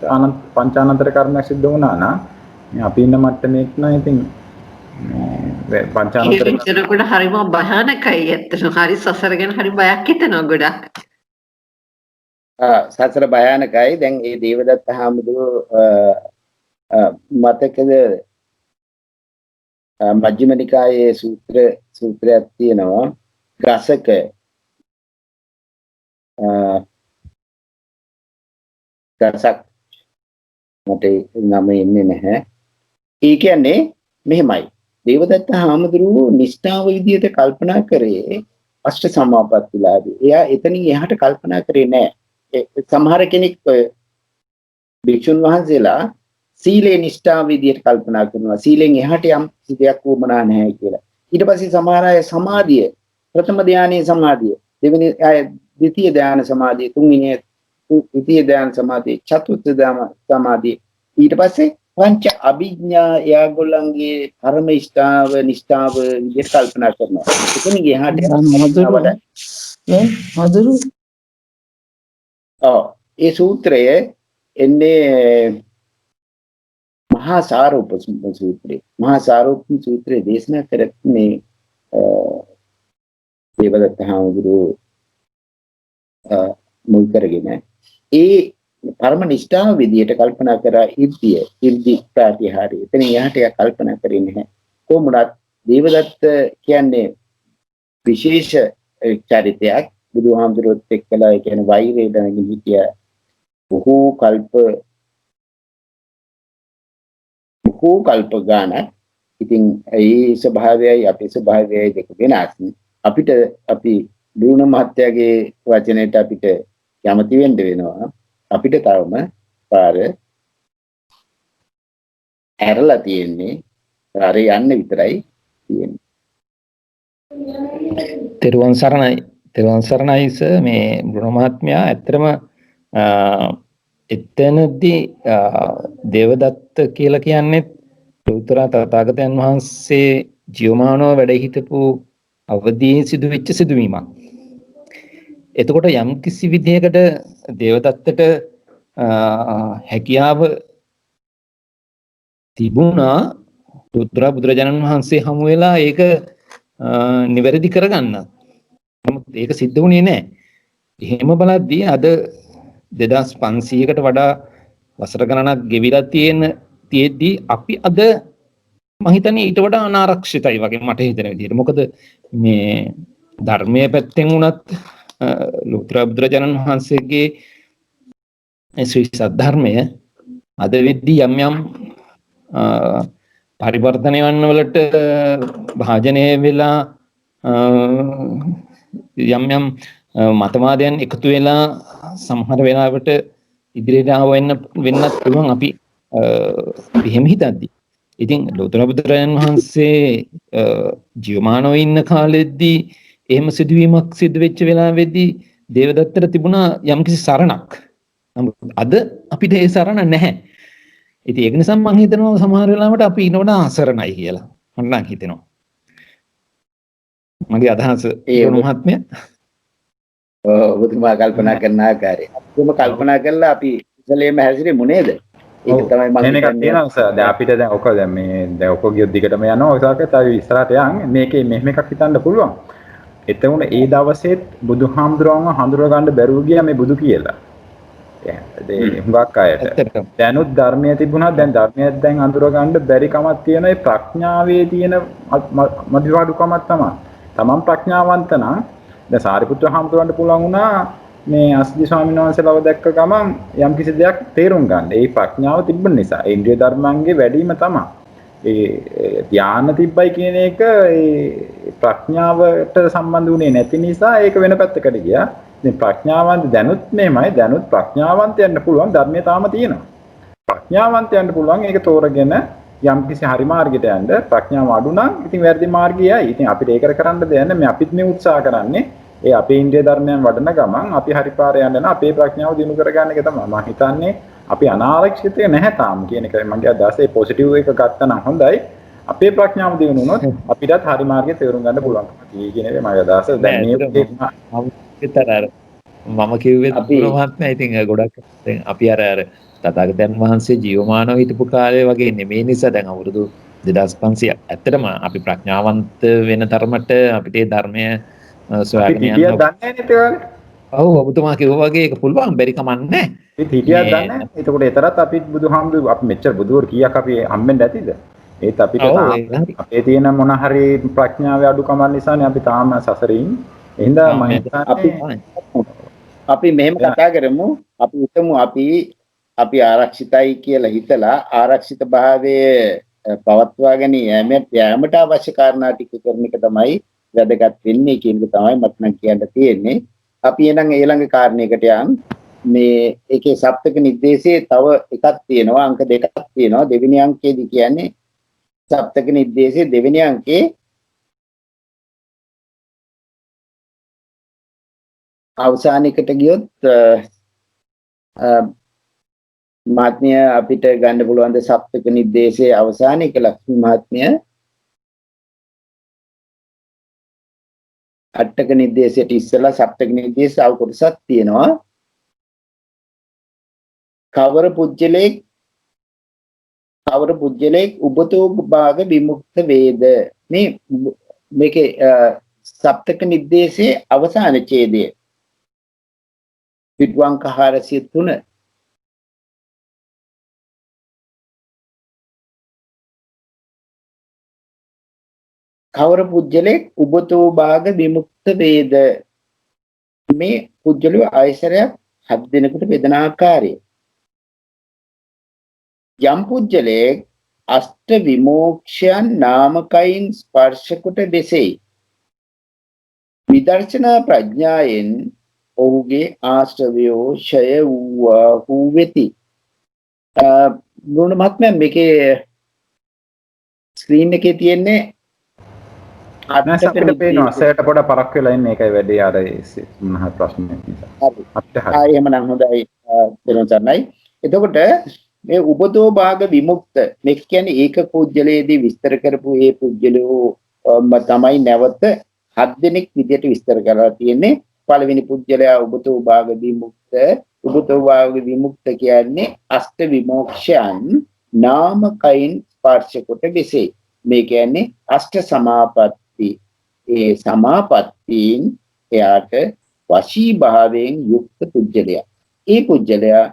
පංචානන්තර කර්මයක් සිද්ධ වුණා නම් අපි ඉන්න මට්ටමේ නම් ඉතින් පංචානන්තර ඒකට හරිම භයානකයි ඇත්තටම හරි සසර ගැන හරි බයක් හිතෙනවා ගොඩක් සසර භයානකයි දැන් ඒ දේවදත්ත හාමුදුරුවෝ මතකද මජ්ක්‍ධිම නිකායේ සූත්‍රයක් තියෙනවා ගසක ගසක් මට නම එන්නේ නැහැ. ඒ කියන්නේ මෙහෙමයි. දේවදත්ත හාමුදුරුවෝ නිෂ්ඨාව විදියට කල්පනා කරේ අෂ්ට සමාපත්තිලාදී. එයා එතනින් එහාට කල්පනා කරේ නැහැ. සමහර කෙනෙක් භික්ෂුන් වහන්සේලා සීලේ නිෂ්ඨාව විදියට කල්පනා කරනවා. සීලෙන් එහාට යම් දෙයක් වුමනා නැහැ කියලා. ඊට පස්සේ සමහර අය සමාධිය ප්‍රථම ධානයේ සමාධිය දෙවෙනි අය द्वितीय ध्यान समाधि තුන්වෙනි द्वितीय ध्यान समाधि චතුර්ථ ध्यान समाधि ඊට පස්සේ පංච අභිඥා යාගොල්ලන්ගේ පරම ඉෂ්ඨාව නිෂ්ඨාව විදිහට කල්පනා කරනවා. එතන ගියාට මధుරු ඒ සූත්‍රය එන්නේ මහා සාරූප සූත්‍රය. මහා සාරූප සූත්‍රයේ දේශනා කරන්නේ දේවදත්ත හාමුදුරුවෝ මුල් කරගෙන ඒ පරම නිෂ්ඨාව විදියට කල්පනා කරා ඉර්ධි ප්‍රතිහාරය. එතන යහට කල්පනා කරේ නැහැ. කොහොමුණත් දේවදත්ත කියන්නේ විශේෂ චරිතයක්. බුදුහාමුදුරුවොත් එක්කලා කියන්නේ වෛරය දැනගෙන හිටිය බොහෝ කල්ප ගානක්. ඉතින් ඒ ස්වභාවයයි අපේ ස්වභාවයයි දෙක වෙනස්. අපි දුණ මහත්තයාගේ වචනයට අපිට කැමති වෙන්න වෙනවා. අපිට තවම පාර ඇරලා තියෙන්නේ. පාර යන්න විතරයි තියෙන්නේ. තෙරුවන් සරණයි මේ බුණ මහත්මයා ඇත්තටම එතනදී දේවදත්ත කියලා කියන්නේ ලෝතර තථාගතයන් වහන්සේ ජීවමානව වැඩ හිටපු අවදීන් සිදුවෙච්ච සිදුවීමක්. එතකොට යම් කිසි විදිහකට දේවදත්තට හැකියාව තිබුණා ලෝතර බුදුරජාණන් වහන්සේ හමු වෙලා ඒක නිවැරදි කරගන්න. නමුත් ඒක සිද්ධ වුණේ නැහැ. එහෙම බලද්දී අද 2500කට වඩා වසර ගණනක් ගෙවිලා තියෙද්දී අපි අද මම හිතන්නේ ඊට වඩා අනාරක්ෂිතයි වගේ මට හිතෙන විදිහට. මොකද මේ ධර්මයේ පැත්තෙන් උනත් ලෝතර බුදුරජාණන් වහන්සේගේ ශ්‍රී සද්ධර්මය අද වෙද්දී යම් පරිවර්තනයන් වලට භාජනය වෙලා යම් මතවාදයන් එකතු වෙලා සමහර වෙලාවට ඉදිරියට වෙන්නත් පුළුවන් අපි එහෙම හිතද්දි. ඉතින් ලෝතර බුදුරජාණන් වහන්සේ ජීවමානව ඉන්න කාලෙද්දී එහෙම සිදුවීමක් සිදු වෙච්ච වෙලාවෙදී දේවදත්තට තිබුණා යම්කිසි සරණක්. නමුත් අද අපිට ඒ සරණ නැහැ. ඉතින් ඒක නිසා මම හිතනවා සමහර වෙලාවට අපි ඊට වඩා අසරණයි කියලා. මම නම් හිතනවා. මගේ අදහස ඒ මහත්මයා ඔබතුමා කල්පනා කරන ආකාරය. අපිම කල්පනා කළා අපි ඉතලෙම හැසිරෙමු නේද? ඒක තමයි මම මේක තියෙනවා සර්. දැන් අපිට දැන් ඔක දැන් මේ දැන් ඔක ගියොත් දිගටම යනවා. ඔය සාකච්ඡාව අපි ඉස්සරහට යන් මේකේ මෙහෙම එකක් හිතන්න පුළුවන්. එතකොට ඒ දවසේත් බුදුහාමුදුරුවන්ව හඳුර ගන්න බැරුව ගියා මේ බුදු කියලා. ඒ හුඟක් අයට. දැනුත් ධර්මයේ තිබුණා දැන් ධර්මයක් දැන් හඳුර ගන්න බැරි කමක් තියෙන ඒ ප්‍රඥාවේ තියෙන මදිවාඩුකමක් තමයි. තමන් ප්‍රඥාවන්ත නම් දැන් සාරිපුත්‍ර හාමුදුරුවන්ට පුළුවන් වුණා මේ අස්දි ස්වාමීන් වහන්සේලව දැක්ක ගමන් යම් කිසි දෙයක් තේරුම් ගන්න. ඒ ප්‍රඥාව තිබ්බ නිසා ඒ ඉන්ද්‍රිය ධර්මයන්ගේ වැඩිම තමයි. ඒ ධානය තිබ්බයි කියන එක ඒ ප්‍රඥාවට සම්බන්ධ වුණේ නැති නිසා ඒක වෙන පැත්තකට ගියා. ඉතින් ප්‍රඥාවන්ත දැනුත් මෙහෙමයි දැනුත් ප්‍රඥාවන්තයන්ට පුළුවන් ධර්මයේ තාම තියෙනවා. ප්‍රඥාවන්තයන්ට පුළුවන් ඒක තෝරගෙන යම් කිසි හරි මාර්ගයට යන්න ප්‍රඥාව අඩු නම් ඉතින් වැරදි මාර්ගයයි. ඉතින් අපිට ඒකට කරන්න දෙයක් නැහැ. අපිත් මේ උත්සාහ කරන්නේ ඒ අපේ ඉන්ද්‍රිය ධර්මයන් වඩන ගමන් අපි හරි පාරේ යන්න අපේ ප්‍රඥාව දිනු කරගන්න එක තමයි. මම හිතන්නේ අපි අනාරක්ෂිත නැහැ තාම කියන එකයි මගේ අදහස. ඒ පොසිටිව් එක ගත්තා නම් හොඳයි. අපේ ප්‍රඥාව දිනු වුණොත් අපිටත් හරි මාර්ගය තේරුම් ගන්න පුළුවන්කම තියෙයි කියන එක මගේ අදහස. දැන් මේ මම කිව්වේ මහත්මයා ඉතින් ගොඩක් දැන් අපි අර තථාගතයන් වහන්සේ ජීවමානව හිටපු කාලේ වගේ නෙමෙයි නිසා දැන් අවුරුදු 2500 ඇත්තටම අපි ප්‍රඥාවන්ත වෙන තරමට අපිට මේ ධර්මය සොයාගෙන යන්න ඔව් ඔබතුමා කිව්වා වගේ ඒක පුළුවන් බැරි කමක් නැහැ. ඒ හිටියක් දන්නේ. ඒකට ඒතරත් අපි බුදුහාමුදුරු අපි මෙච්චර බුදුවර කීයක් අපි හම්බෙන්න ඇතිද? ඒත් අපිට අපේ තියෙන මොන හරි ප්‍රඥාවේ අඩුකම නිසානේ අපි තාම සසරින්. එහෙනම් මම අපි මෙහෙම කතා කරමු. අපි හිතමු අපි ආරක්ෂිතයි කියලා හිතලා ආරක්ෂිත භාවයේ පවත්වාගෙන යෑමට අවශ්‍ය කාරණා ටික කරන එක තමයි වැදගත් වෙන්නේ කියන එක තමයි මට නම් කියන්න තියෙන්නේ. අපි එනං ඊළඟ කාරණයකට යන් මේ ඒකේ සප්තක නිर्देशයේ තව එකක් තියෙනවා අංක දෙකක් තියෙනවා. දෙවෙනි අංකයේදී කියන්නේ සප්තක නිर्देशයේ දෙවෙනි අංකේ අවසානයකට ගියොත් මහත්මිය අපිට ගන්න පුළුවන් ද සප්තක නිर्देशයේ අවසානයක ලක්ෂ්මී මහත්මිය අටක නිर्देशයට ඉස්සලා සප්තක නිर्देश ආව කොටසක් තියෙනවා. කවර පුජ්‍යලේ උබතෝ භාග විමුක්ත වේද මේකේ සප්තක නිर्देशයේ අවසාන ඡේදය පිටුවංක 403 කවර පුජ්‍යලෙක් උබතෝ භාග විමුක්ත වේද මේ පුජ්‍යලෝ ආයසරයක් 7 දිනකට බෙදන ආකාරය යම් පුජ්‍යලෙක් අෂ්ට විමෝක්ෂයන් නාමකයින් ස්පර්ශ කොට දෙසෙයි විදර්ශනා ප්‍රඥායෙන් ඔහුගේ ආශ්‍රවයෝ ඡය වූ වෙති. ගුණ මහත්මයා මේකේ ස්ක්‍රීන් එකේ තියෙන්නේ අපිට පේනවා සර්ට පොඩ පරක් වෙලා ඉන්නේ ඒකයි වැඩි අර මහ ප්‍රශ්නයක් නිසා. අපිට හරි. එහෙමනම් හොඳයි දෙනොතනයි. එතකොට මේ උපදෝ භාග විමුක්ත මේ කියන්නේ ඒක පුජ්‍යලයේදී විස්තර කරපු ඒ පුජ්‍යලෝ තමයි නැවත 7 දෙනෙක් විදියට විස්තර කරලා තියෙන්නේ. පළවෙනි පුජ්‍යලයා උපතෝ භාග විමුක්ත විමුක්ත කියන්නේ අෂ්ට විමෝක්ෂයන් නාමකයින් ස්පර්ශ කොට දෙසේ. මේ කියන්නේ අෂ්ට සමාපatti. ඒ සමාපත්තීන් එයාට වශී භාවයෙන් යුක්ත පුජ්‍යලයා. ඒ පුජ්‍යලයා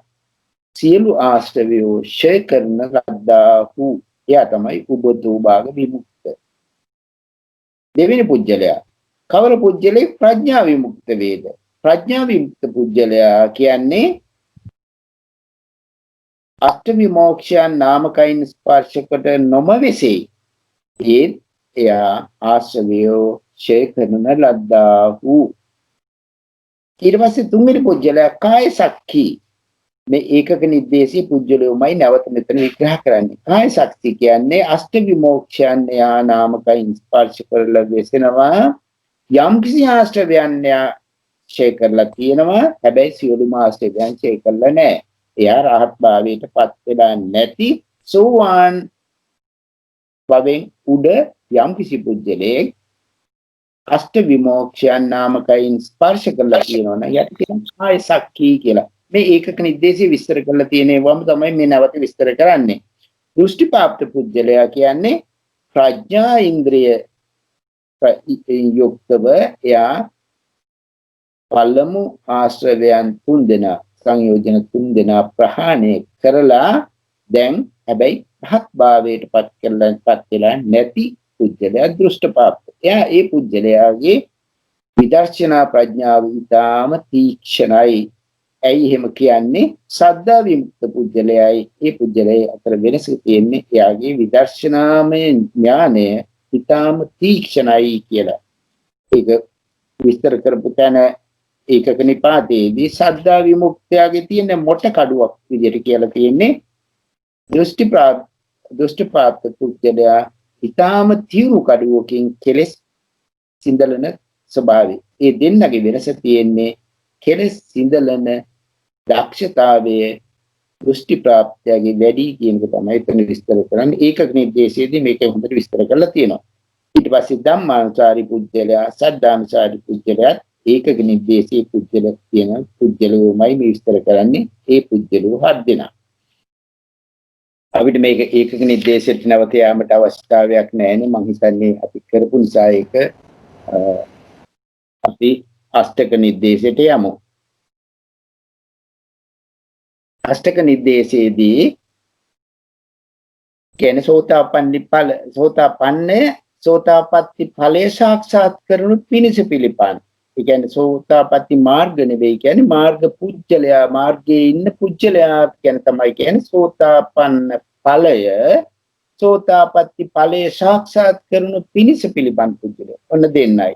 සියලු ආශ්‍රවයෝ ඡය කරන ලද්දාහු. එයා තමයි උපතෝ භාග විමුක්ත. දෙවෙනි පුජ්‍යලයා කවර පුජ්‍යලේ ප්‍රඥා විමුක්ත වේද? ප්‍රඥා විමුක්ත පුජ්‍යලයා කියන්නේ අෂ්ට විමෝක්ෂයන් නාමකයින් ස්පර්ශකට නොමවෙසේ. එයා ආශ්‍රවයෝ ඡය කරන ලද්දාහු. ඊට පස්සේ තුන්වෙනි පුජ්‍යලයා කාය සක්ඛී. මේ ඒකක නිर्देशී පුජ්‍යලයමයි නැවත මෙතන විග්‍රහ කරන්නේ. කාය සක්ඛී කියන්නේ අෂ්ට විමෝක්ෂයන් යා නාමකයින් ස්පර්ශ කරලා වෙසෙනවා. යම් කිසි ආශ්‍රවයන් ඡේ කරලා තියෙනවා. හැබැයි සියලුම ආශ්‍රවයන් ඡේ කරලා නැහැ. එයා රහත් භාවයට පත් වෙලා නැති සෝවාන් භවෙන් උඩ යම් කිසි පුජ්‍යලයක් අෂ්ට විමෝක්ෂයන් නාමකයින් ස්පර්ශ කරලා තියෙනවනේ යට කියන කාය සක්ඛී කියලා. මේ ඒකක නිर्देशී විස්තර කරලා තියෙනවම තමයි මේ නැවත විස්තර කරන්නේ. දෘෂ්ටිපාප්ත පුජ්‍යලයා කියන්නේ ප්‍රඥා ඉන්ද්‍රිය යුක්තව එයා පළමු ආශ්‍රවයන් 3 දෙනා සංයෝජන 3 දෙනා ප්‍රහාණය කරලා දැන් හැබැයි රහත් භාවයට පත් වෙලා නැති පුජ්‍යලයා දෘෂ්ටිපාප්ත. එයා ඒ පුජ්‍යලයාගේ විදර්ශනා ප්‍රඥාව ඉතාම තීක්ෂණයි. ඇයි එහෙම කියන්නේ? සද්ධා විමුක්ත පුජ්‍යලයයි ඒ පුජ්‍යලයේ අතර වෙනස තියෙන්නේ එයාගේ විදර්ශනාමය ඥානය ඉතාම තීක්ෂණයි කියලා. ඒක විස්තර කරපු තැන ඒකක නිපාතයේදී සද්ධා විමුක්තයාගේ තියෙන මොට කඩුවක් විදිහට කියලා තියෙන්නේ දෘෂ්ටිපාප්ත පුජ්‍යලයා ඉතාම තීව්‍ර කඩුවකින් කෙලස් සිඳලන ස්වභාවය. ඒ දෙන්නගේ වෙනස තියෙන්නේ කෙලස් සිඳලන දක්ෂතාවයේ දෘෂ්ටි ප්‍රාප්තියගේ වැඩි කියන එක තමයි එතන විස්තර කරන්නේ. ඒකක නිर्देशයේදී මේක හොඳට විස්තර කරලා තියෙනවා. ඊට පස්සේ ධම්මානුසාරි පුජ්‍යලයා සද්ධානුසාරි පුජ්‍යලයා ඒකක නිर्देशයේ පුජ්‍යල කියන පුජ්‍යලෝමයි මේ විස්තර කරන්නේ. ඒ පුජ්‍යලෝ 7 දෙනා. අපිට මේක ඒකක නිर्देशයට නැවත යාමට අවශ්‍යතාවයක් නැහැනේ. මම හිතන්නේ අපි කරපු නිසා ඒක අපි අෂ්ටක නිर्देशයට යමු. අෂ්ටක නිर्देशයේදී කියන්නේ සෝතාපට්ටි ඵලයේ සාක්ෂාත් කරනු පිණිස පිළිපන්. ඒ කියන්නේ සෝතාපට්ටි මාර්ග නෙවෙයි කියන්නේ මාර්ග පුජ්‍යලයා මාර්ගයේ ඉන්න පුජ්‍යලයා කියන තමයි කියන්නේ සෝතාපන්න ඵලය සෝතාපට්ටි ඵලයේ සාක්ෂාත් කරනු පිණිස පිළිපන් පුජ්‍යලයා. ඔන්න දෙන්නයි.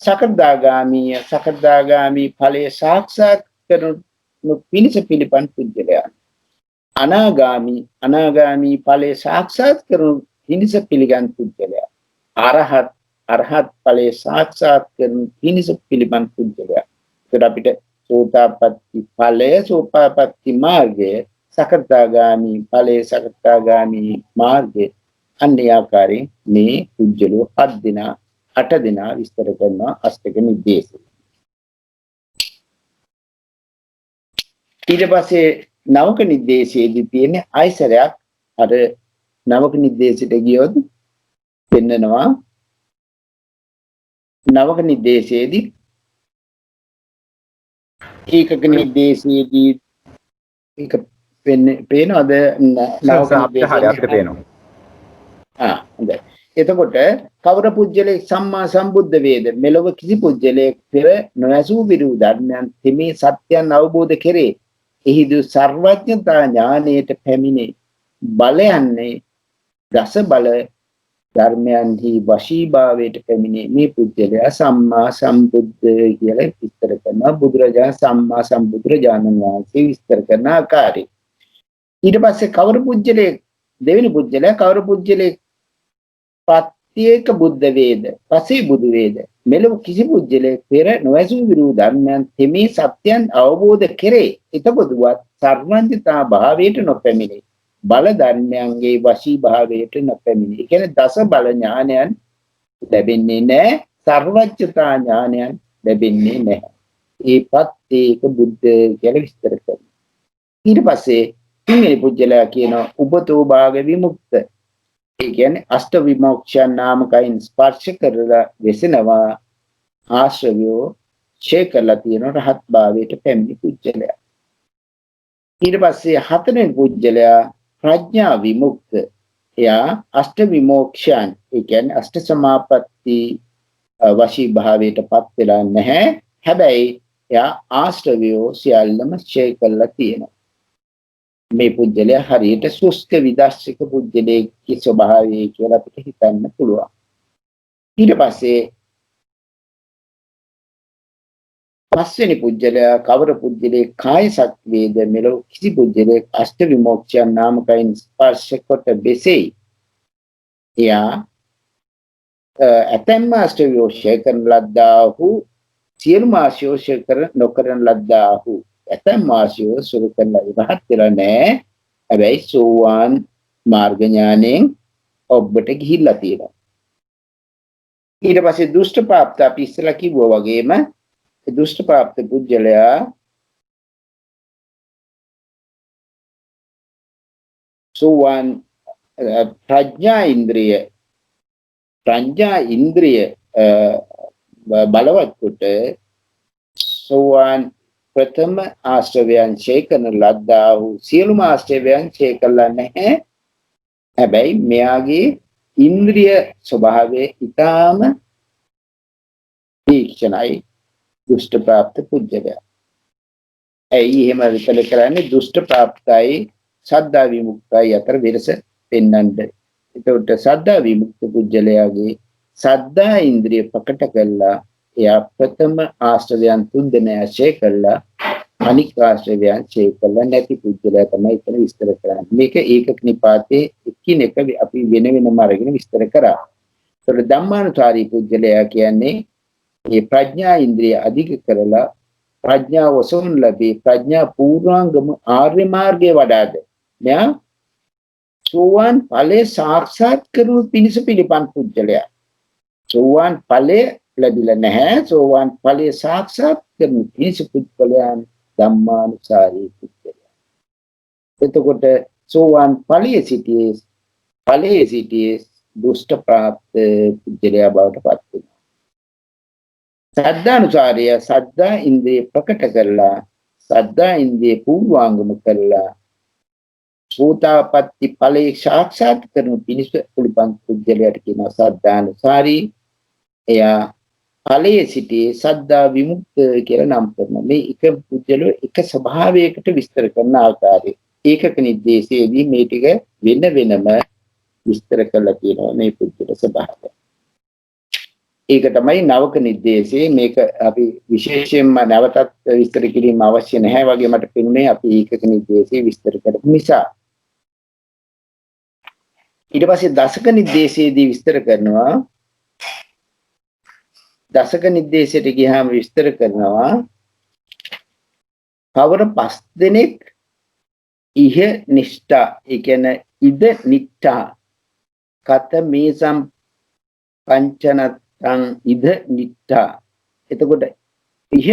සකදාගාමී ඵලයේ සාක්ෂාත් කරනු පිණිස පිළිපන් පුජ්‍යලයා. අනාගාමී ඵලයේ සාක්ෂාත් කරනු පිණිස පිළිගන් පුජ්‍යලයා. අරහත් ඵලයේ සාක්ෂාත් කරනු පිණිස පිළිපන් පුජ්‍යලයා. ඒකට අපිට සෝතාපට්ටි ඵලය සෝපාපට්ටි මාර්ගය සකදාගාමී ඵලයේ සකදාගාමී මාර්ගය අන්‍ය ආකාරයෙන් මේ පුජ්‍යලෝ 7 දෙනා 8 දෙනා විස්තර කරන අෂ්ටක නිर्देशය. ඊට පස්සේ නවක නිर्देशයේදී තියෙන ආයසරයක් අර නවක නිर्देशයට ගියොත් පෙන්නනවා නවක නිर्देशයේදී ඒකක නිर्देशයේදී ඒක පේනවද නවක අපිට පේනවා. හොඳයි. එතකොට කවර පුජ්‍යලේ සම්මා සම්බුද්ධ වේද මෙලොව කිසි පුජ්‍යලයක් පෙර නොඇසූ විරු ධර්මයන් තෙමේ සත්‍යයන් අවබෝධ කෙරේ. එහිදු සර්වඥතා ඥානයට පැමිණේ. බලයන්නේ දස බල ධර්මයන්හි වශීභාවයට පැමිණේ. මේ පුජ්‍යලයා සම්මා සම්බුද්ධ කියලා විස්තර කරනවා. බුදුරජාණන් සම්මා සම්බුදුරජාණන් වහන්සේ විස්තර කරන ආකාරය. ඊට පස්සේ කවර පුජ්‍යලේ දෙවෙනි පුජ්‍යලයා කවර පුජ්‍යලේ ප්‍රත්‍යේක බුද්ධ වේද පසේ බුදු වේද මෙලොව කිසි පුජ්‍යලයක් පෙර නොඇසූ විරු ධර්මයන් තෙමේ සත්‍යයන් අවබෝධ කෙරේ. එතකොටවත් සර්වඥතා භාවයට නොපැමිණේ. බල ධර්මයන්ගේ වශී භාවයට නොපැමිණේ. ඒ කියන්නේ දස බල ඥානයන් ලැබෙන්නේ නැහැ. සර්වඥතා ඥානයන් ලැබෙන්නේ නැහැ. ඒ ප්‍රත්‍යේක බුද්ධ කියලා විස්තර කරනවා. ඊට පස්සේ තුන්වෙනි පුජ්‍යලයා කියනවා උපතෝ භාග විමුක්ත. ඒ කියන්නේ අෂ්ට විමෝක්ෂයන් නාමකයින් ස්පර්ශ කරලා වෙසෙනවා ආශ්‍රවයෝ ඡේ කරලා තියෙන රහත් භාවයට පැමිණි පුජ්‍යලයා. ඊට පස්සේ හතරෙනි පුජ්‍යලයා ප්‍රඥා විමුක්ත. එයා අෂ්ට විමෝක්ෂයන් ඒ කියන්නේ අෂ්ට සමාපatti වශී භාවයට පත් වෙලා නැහැ. හැබැයි එයා ආශ්‍රවයෝ සියල්ලම ඡේ කරලා තියෙනවා. මේ පුජ්‍යලයා හරියට සුස්ත විදර්ශක පුජ්‍යලයේ ස්වභාවය කියලා අපිට හිතන්න පුළුවන්. ඊට පස්සේ පස්වෙනි පුජ්‍යලයා කවර පුජ්‍යලේ කාය සත්වේද මෙලොව කිසි පුජ්‍යලේ අෂ්ට විමෝක්ෂයන් නාමකයින් ස්පර්ශ කොට බෙසෙයි. එයා ඇතැම්ම අෂ්ට විමෝක්ෂය කරන ලද්දාහු සියලුම ආශෝෂය කර නොකරන ලද්දාහු ඇතැම් ආශයෝ සුරු කරලා ඉවහත් වෙලා නැහැ. හැබැයි සෝවාන් මාර්ග ඥාණයෙන් ඔබට ගිහිල්ලා තියෙනවා. ඊට පස්සේ දුෂ්ට ප්‍රාප්ත අපි ඉස්සලා කිව්වා වගේම දුෂ්ට ප්‍රාප්ත පුජ්‍යලයා සෝවාන් ප්‍රඥා ඉන්ද්‍රිය බලවත් කොට සෝවාන් ප්‍රථම ආශ්‍රවයන් ඡේ කරන ලද්දා වූ සියලුම ආශ්‍රවයන් ඡේ කළා නැහැ. හැබැයි මෙයාගේ ඉන්ද්‍රිය ස්වභාවය ඊටාම තීක්ෂණයි දුෂ්ට ප්‍රාප්ත පුජ්‍යලයා. ඇයි එහෙම විකල කරන්නේ? දුෂ්ට ප්‍රාප්තයි සද්දා විමුක්තයි අතර වෙනස පෙන්වන්න. ඒකට සද්දා විමුක්ත පුජ්‍යලයාගේ සද්දා ඉන්ද්‍රිය ප්‍රකට කළා. එයා ප්‍රථම ආශ්‍රවයන් 3 දෙනා ඡේ කළා. අනික් ආශ්‍රවයන් ඡේ කළා නැති පුජ්‍යලයා තමයි එතන විස්තර කරන්නේ. මේක ඒකක නිපාතේ එකිනෙක අපි වෙන වෙනම අරගෙන විස්තර කරා. ඒතකොට ධම්මානුසාරී පුජ්‍යලයා කියන්නේ මේ ප්‍රඥා ඉන්ද්‍රිය අධික කරලා ප්‍රඥාව වසවන ලැබී ප්‍රඥා පූර්වාංගම ආර්ය මාර්ගයේ වඩාද මෙයා සෝවාන් ඵලයේ සාක්ෂාත් කරනු පිණිස පිළිපන් පුජ්‍යලයා. සෝවාන් ඵලය ලැබිලා නැහැ. සෝවාන් ඵලයේ සාක්ෂාත් කරනු පිණිස පුජ්‍යලයන් ධම්මානුසාරී පුජ්‍යලයා. එතකොට සෝවාන් ඵලයේ සිටියේ දුෂ්ට ප්‍රාප්ත පුජ්‍යලයා බවට පත් වෙනවා. සද්ධානුසාරය සද්ධා ඉන්ද්‍රිය ප්‍රකට කරලා සද්ධා ඉන්ද්‍රිය පූර්වාංගම කරලා සෝතාපට්ටි ඵලයේ සාක්ෂාත් කරනු පිණිස පිළිපන් පුජ්‍යලයට කියනවා සද්ධානුසාරී. එයා ඵලයේ සිටී සද්ධා විමුක්ත කියලා නම් කරනවා. මේ එක පුජ්‍යලෝ එක ස්වභාවයකට විස්තර කරන ආකාරය ඒකක නිर्देशයේදී මේ ටික වෙන වෙනම විස්තර කරලා තියෙනවා මේ පුජ්‍යල ස්වභාවය. ඒක තමයි නවක නිर्देशයේ. මේක අපි විශේෂයෙන්ම නැවතත් විස්තර කිරීම අවශ්‍ය නැහැ වගේ මට පෙනුනේ අපි ඒකක නිर्देशයේ විස්තර කරපු නිසා. ඊට පස්සේ දසක නිर्देशයේදී විස්තර කරනවා. දසක නිर्देशයට ගියාම විස්තර කරනවා කවර 5 දෙනෙක් ඉහ නිෂ්ඨා ඒ කියන්නේ ඉද නිට්ඨා කත මේසම් පංචනත් ඉද නිට්ඨා. එතකොට ඉහ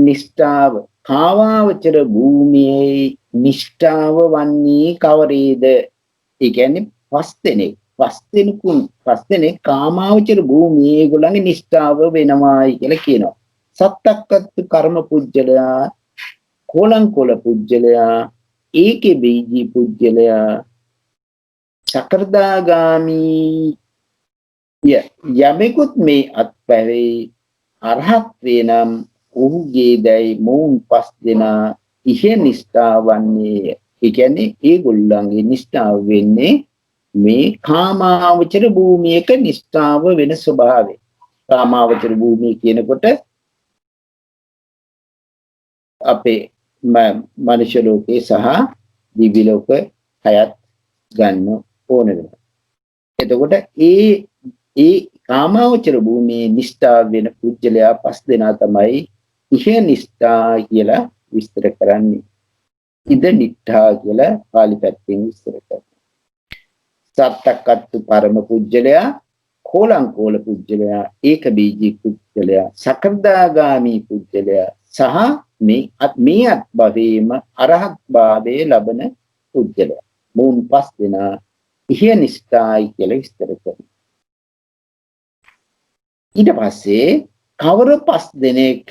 නිෂ්ඨාව කාවාවචර භූමියේ නිෂ්ඨාව වන්නේ කවරේද? ඒ කියන්නේ 5 දෙනෙක් කාමාවචර භූමියේ ඒගොල්ලන්ගේ නිෂ්ඨාව වෙනවායි කියලා කියනවා. සත්තක්කත් කර්ම පුජ්‍යලයා, කොලංකොල පුජ්‍යලයා, ඒකේ බීජී පුජ්‍යලයා, සකර්දාගාමී යමෙකුත් මේ අත්පැරේ අරහත් වේනම් ඔහුගේ දැයි මොවුන් 5 දෙනා ඉහ නිෂ්ඨාවන්නේ. ඒ කියන්නේ ඒගොල්ලන්ගේ නිෂ්ඨාව වෙන්නේ මේ කාමාවචර භූමියක නිෂ්ඨාව වෙන ස්වභාවය. කාමාවචර භූමිය කියනකොට අපේ මනුෂ්‍ය ලෝකේ සහ දිව්‍ය ලෝක හයත් ගන්න ඕන වෙනවා. එතකොට ඒ කාමාවචර භූමියේ නිෂ්ඨා වෙන පුජ්‍යලයා 5 දෙනා තමයි ඉහ නිෂ්ඨා කියලා විස්තර කරන්නේ. ඉද නිට්ඨා කියලා පාලි පැත්තෙන් විස්තර කරනවා. සත්තක්කත්තු පරම පුජ්‍යලයා, කොලංකොල පුජ්‍යලයා, ඒක බීජී පුජ්‍යලයා, සකර්දාගාමී පුජ්‍යලයා සහ මේ අත්භවයේම අරහත් භාවයේ ලබන පුජ්‍යලයා. මොවුන් 5 දෙනා ඉහ නිෂ්ඨායි කියලා විස්තර කරනවා. ඊට පස්සේ කවර 5 දෙනෙක්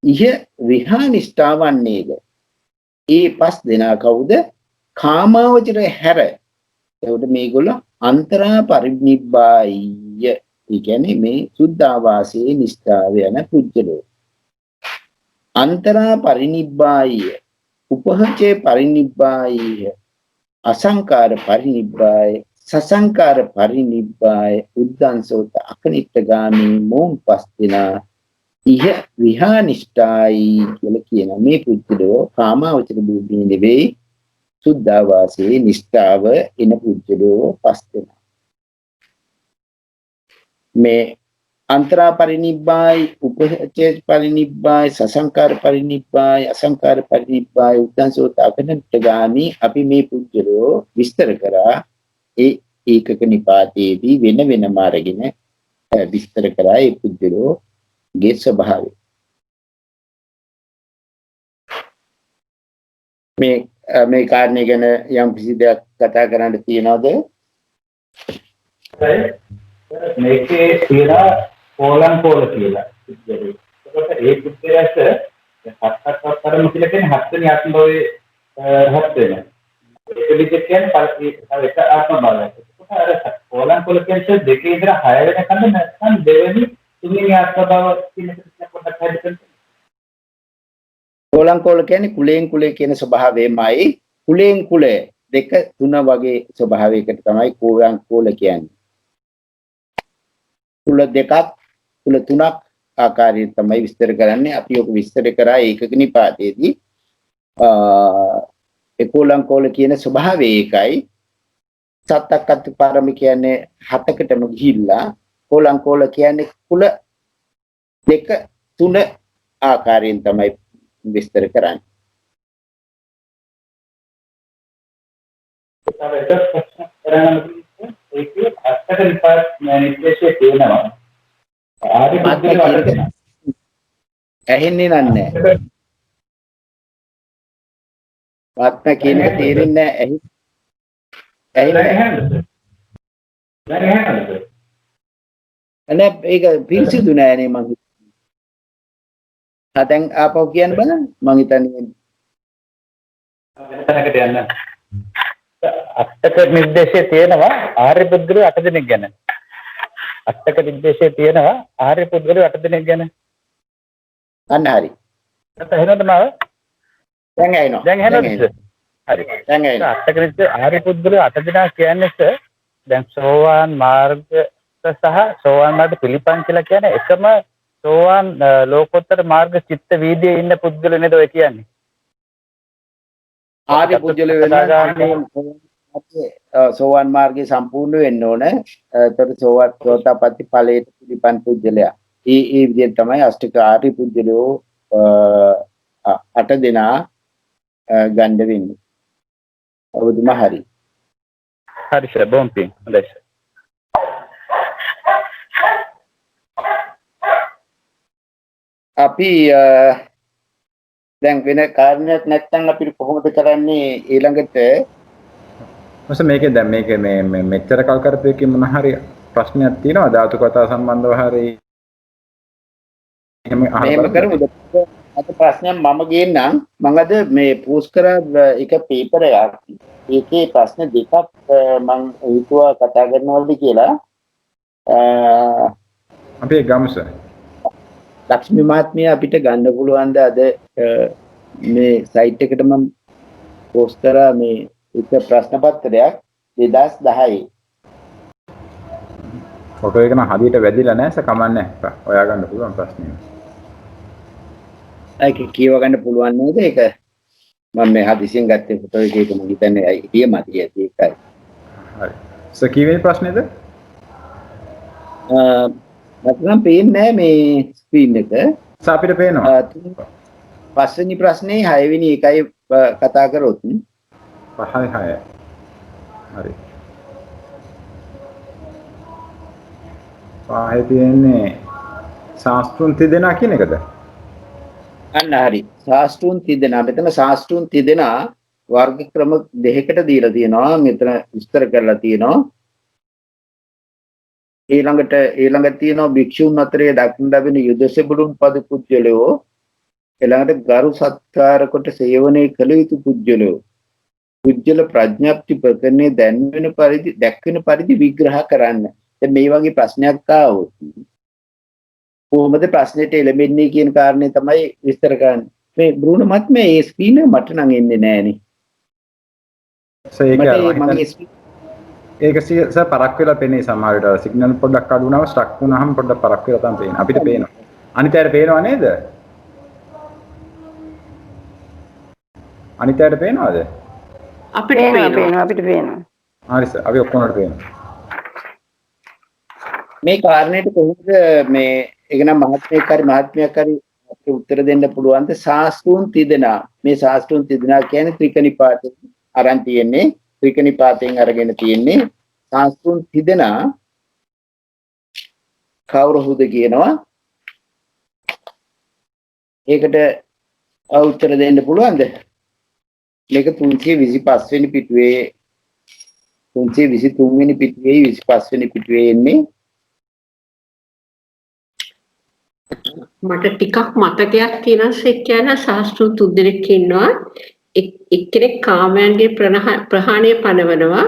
ඉහ විහානිෂ්ඨා වන්නේද? ඒ 5 දෙනා කවුද? කාමාවචර හැර. එතකොට මේගොල්ලෝ අන්තරා පරිනිබ්බාය. ඒ කියන්නේ මේ සුද්ධාවාසයේ නිෂ්ඨාව යන පුජ්‍යලෝ. අන්තරා පරිනිබ්බාය, උපහචේ පරිනිබ්බාය, අසංකාර පරිනිබ්බාය, සසංකාර පරිනිබ්බාය, උද්දංසෝත අකනිට්ඨගාමී මොවුන් 5 දෙනා ඉහ විහානිෂ්ඨායි කියලා කියන මේ පුද්ගලෝ කාමාවචර භූමියේ නෙවෙයි සුද්ධාවාසයේ නිෂ්ඨාව එන පුද්ගලෝ පස් දෙනා. මේ අන්තරා පරිනිබ්බායි උපචේත පරිනිබ්බායි සසංකාර පරිනිබ්බායි අසංකාර පරිනිබ්බායි උද්දංසෝත අකනට්ඨගාමි අපි මේ පුද්ගලෝ විස්තර කරා ඒ ඒකක නිපාතයේදී වෙන වෙනම අරගෙන විස්තර කරා ඒ පුද්ගලෝ ගේ ස්වභාවය. මේ කාරණේ ගැන යම් කිසි දෙයක් කතා කරන්න තියනවද? මේකේ කියලා පෝලම් පෝල කියලා. ඒකට ඒ පුද්ගලයාට හත්පත් කරම කියලා කියන්නේ හත්වෙනි ආත්ම භවයේ රහත් වෙනවා. ඒක විදිහට කියන්නේ එක ආත්ම භවයක්. ඒකට අර පෝලම් පෝල කියන්නේ දෙකේ ඉඳලා 6 වෙනකන් නැත්නම් දෙවෙනි තුන්වෙනි ආත්ම භව කියන එක පොඩ්ඩක් හදින්න. පෝලම් පෝල කියන්නේ කුලයෙන් කුලේ කියන ස්වභාවයමයි. කුලයෙන් කුලේ දෙක තුන වගේ ස්වභාවයකට තමයි පෝලම් පෝල කියන්නේ. කුල දෙකක් කුල තුනක් ආකාරයෙන් තමයි විස්තර කරන්නේ. අපි ඔක විස්තර කරා ඒකක නිපාතයේදී. ඒකෝලං කෝල කියන ස්වභාවය ඒකයි. සත්තක්කත් පාරම කියන්නේ හතකටම ගිහිල්ලා කෝලං කෝල කියන්නේ කුල දෙක තුන ආකාරයෙන් තමයි විස්තර කරන්නේ. ඒකේ අත්තක නිපාත නිර්දේශයේ තියෙනවා. ආදි පුද්ගලයාට ඇහෙන්නේ නැහැ. ආත්ම කියන එක තේරෙන්නේ නැහැ. ඇහෙන්නේ නැහැ. ඒක පිළිසිදු නෑනේ මං. දැන් ආපහු කියන්න බලන්න. මං හිතන්නේ වෙනතනකට යන්න. අත්තක නිර්දේශයේ තියෙනවා ආර්ය පුද්ගලයෝ 8 දෙනෙක් ගැන. අත්තක නිර්දේශයේ තියෙනවා ආර්ය පුද්ගලයෝ 8 දෙනෙක් ගැන. අන්න හරි. එහෙනවද මාව? දැන් ඇහෙනවා. දැන් එහෙනවද? හරි. දැන් ඇහෙනවා. අත්තක නිර්දේශ ආර්ය පුද්ගලයෝ 8 දෙනා කියන්නේ දැන් සෝවාන් මාර්ග සහ සෝවාන් මාර්ග පිළිපන් කියලා කියන්නේ එකම සෝවාන් ලෝකෝත්තර මාර්ග චිත්ත වීදියේ ඉන්න පුද්ගලයෝ නේද ඔය කියන්නේ? ආර්ය පුද්ගලයෝ වෙනවා සෝවාන් මාර්ගයේ සම්පූර්ණ වෙන්න ඕන. ඒතකොට සෝතාපට්ටි ඵලයට පිළිපන් පුද්ගලයා. ඒ විදිහට තමයි අෂ්ටක ආර්ය පුද්ගලයෝ 8 දෙනා ගන්න වෙන්නේ. අවුදුම හරි. හරි සර් බොම් පිං. හොඳයි සර්. අපි දැන් වෙන කාරණයක් නැත්නම් අපිට කොහොමද කරන්නේ ඊළඟට? මොකද මේකේ දැන් මේකේ මේ මෙච්චර කල් කරපු එකේ මොන හරි ප්‍රශ්නයක් තියෙනවා ධාතු කතා සම්බන්ධව හරි එහෙම කරමුද? අද ප්‍රශ්නයක් මම ගේන්නම්. මම අද මේ පෝස්ට් කරා එක පේපර් එකක්. ඒකේ ප්‍රශ්න දෙකක් මම හිතුවා කතා කරනවලු කියලා. අපි ගමු සර්. ලක්ෂ්මී මහත්මිය අපිට ගන්න පුළුවන් ද අද මේ සයිට් එකට මම පෝස්ට් කරා මේ එක ප්‍රශ්න පත්‍රයක් 2010. ෆොටෝ එක නම් හදියට වැදිලා නැහැ සර් කමන්නේ. හොයා ගන්න පුළුවන් ප්‍රශ්නේ. ඒක කියව ගන්න පුළුවන් නේද? ඒක මම මේ හදිසියෙන් ගත්තේ ෆොටෝ එකේක මම හිතන්නේ ඉතිය මතිය ඒකයි. හරි. සර් කීවේ ප්‍රශ්නේද? මට නම් පේන්නේ නැහැ මේ ස්ක්‍රීන් එක. සර් අපිට පේනවා. පස්වෙනි ප්‍රශ්නේ 6 වෙනි එකයි කතා කරොත් 5 6. හරි. පහේ තියෙන්නේ ශාස්ත්‍රුන් තිදෙනා කියන එකද? අන්න හරි. ශාස්ත්‍රුන් තිදෙනා. මෙතන ශාස්ත්‍රුන් තිදෙනා වර්ග ක්‍රම දෙකකට දීලා තියෙනවා. මෙතන විස්තර කරලා තියෙනවා. ඊළඟට තියෙනවා භික්ෂුන් අතරේ දක්න ලැබෙන යුදසෙබළුන් පද පුජ්‍යලෝ. ඊළඟට ගරු සත්කාර කොට සේවනයේ කළ යුතු පුජ්‍යලෝ. පුජ්‍යල ප්‍රඥප්ති ප්‍රකරණේ දැක්වෙන පරිදි විග්‍රහ කරන්න. දැන් මේ වගේ ප්‍රශ්නයක් ආවොත් කොහොමද ප්‍රශ්නෙට එළඹෙන්නේ කියන කාරණේ තමයි විස්තර කරන්නේ. මේ බ්‍රුණ මත් මේ ස්ක්‍රීන් එක මට නම් එන්නේ නෑනේ. ඒක සර් පරක් වෙලා පෙනේ සමහර විට සිග්නල් පොඩ්ඩක් අඩු වුණාම ස්ටක් වුණාම පොඩ්ඩක් පරක් වෙලා තමයි පේන්නේ. අපිට පේනවා. අනිත් අයට පේනව නේද? අනිත් අයට පේනවද? අපිට පේනවා පේනවා. පේනවා අපිට පේනවා. හරි සර්. අපි ඔක්කොමට පේනවා. මේ කාරණේට කොහොමද මේ ඒකනම් මහත්මයෙක් හරි මහත්මයක් හරි අපිට උත්තර දෙන්න පුළුවන්ද? ශාස්ත්‍රූන් තිදෙනා. මේ ශාස්ත්‍රූන් තිදෙනා කියන්නේ ත්‍රිකණිපාතයෙන් අරන් තියෙන්නේ. ත්‍රිකණිපාතයෙන් අරගෙන තියෙන්නේ. ශාස්ත්‍රූන් තිදෙනා කවුරුහුද කියනවා. ඒකට උත්තර දෙන්න පුළුවන්ද? මේක 325 වෙනි පිටුවේ 323 වෙනි පිටුවේ 25 වෙනි පිටුවේ එන්නේ. මට ටිකක් මතකයක් තියෙනවා සෙක්කයන ශාස්ත්‍රු තුන්දෙනෙක් ඉන්නවා. එක්කෙනෙක් කාමයන්ගේ ප්‍රහාණය පනවනවා,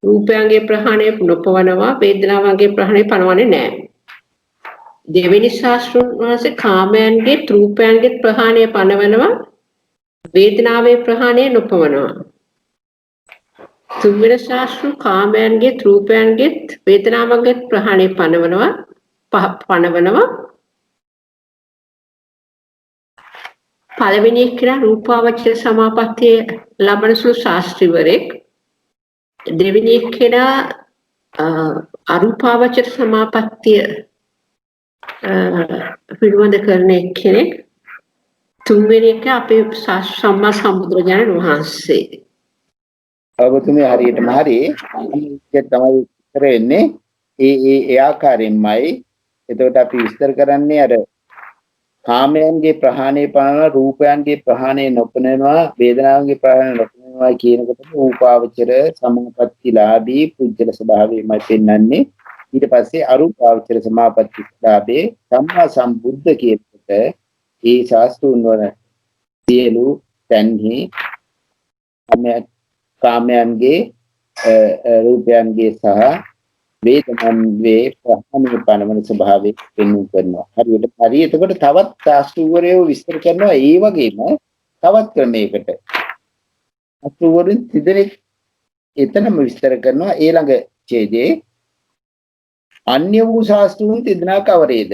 රූපයන්ගේ ප්‍රහාණය නොපවනවා, වේදනාවන්ගේ ප්‍රහාණය පනවන්නේ නැහැ. දෙවෙනි ශාස්ත්‍රුන් වහන්සේ කාමයන්ගේ රූපයන්ගේ ප්‍රහාණය පනවනවා, වේදනාවේ ප්‍රහාණය නොපවනවා. තුන්වෙනි ශාස්ත්‍රු කාමයන්ගේ රූපයන්ගේ වේදනාවන්ගේ ප්‍රහාණය පනවනවා. පළවෙනි එක්කෙනා රූපාවචර සමාපත්තිය ලබන සුළු ශාස්ත්‍රීවරයෙක්. දෙවෙනි එක්කෙනා අරූපාවචර සමාපත්තිය පිළිබඳ කරන එක්කෙනෙක්. තුන්වෙනි එක අපේ සම්මා සම්බුදුරජාණන් වහන්සේ. ඔබතුමිය හරියටම හරි. ඒක තමයි විස්තර වෙන්නේ. ඒ ආකාරයෙන්මයි. එතකොට අපි විස්තර කරන්නේ අර කාමයන්ගේ ප්‍රහාණය පනවන, රූපයන්ගේ ප්‍රහාණය නොපනවනවා, වේදනාවන්ගේ ප්‍රහාණය නොපනවනවා කියනකොට රූපාවචර සමාපත්තිලාභී පුජ්‍යල ස්වභාවයමයි පෙන්වන්නේ. ඊට පස්සේ අරූපාවචර සමාපත්තිලාභේ සම්මා සම්බුද්ධ කියනකොට ඒ ශාස්ත්‍රුන් වල සියලු තන්හි කාමයන්ගේ රූපයන්ගේ සහ වේදනන්ගේ ප්‍රහාණය පනවන ස්වභාවය පෙන්වු කරනවා. හරියට හරි. එතකොට තවත් ශාස්ත්‍රවරයෝ විස්තර කරනවා ඒ වගේම තවත් ක්‍රමයකට. ශාස්ත්‍රවරුන් තිදෙනෙක් එතනම විස්තර කරනවා ඊළඟ ඡේදයේ අන්‍ය වූ ශාස්ත්‍රවරුන් තිදෙනා කවරේද?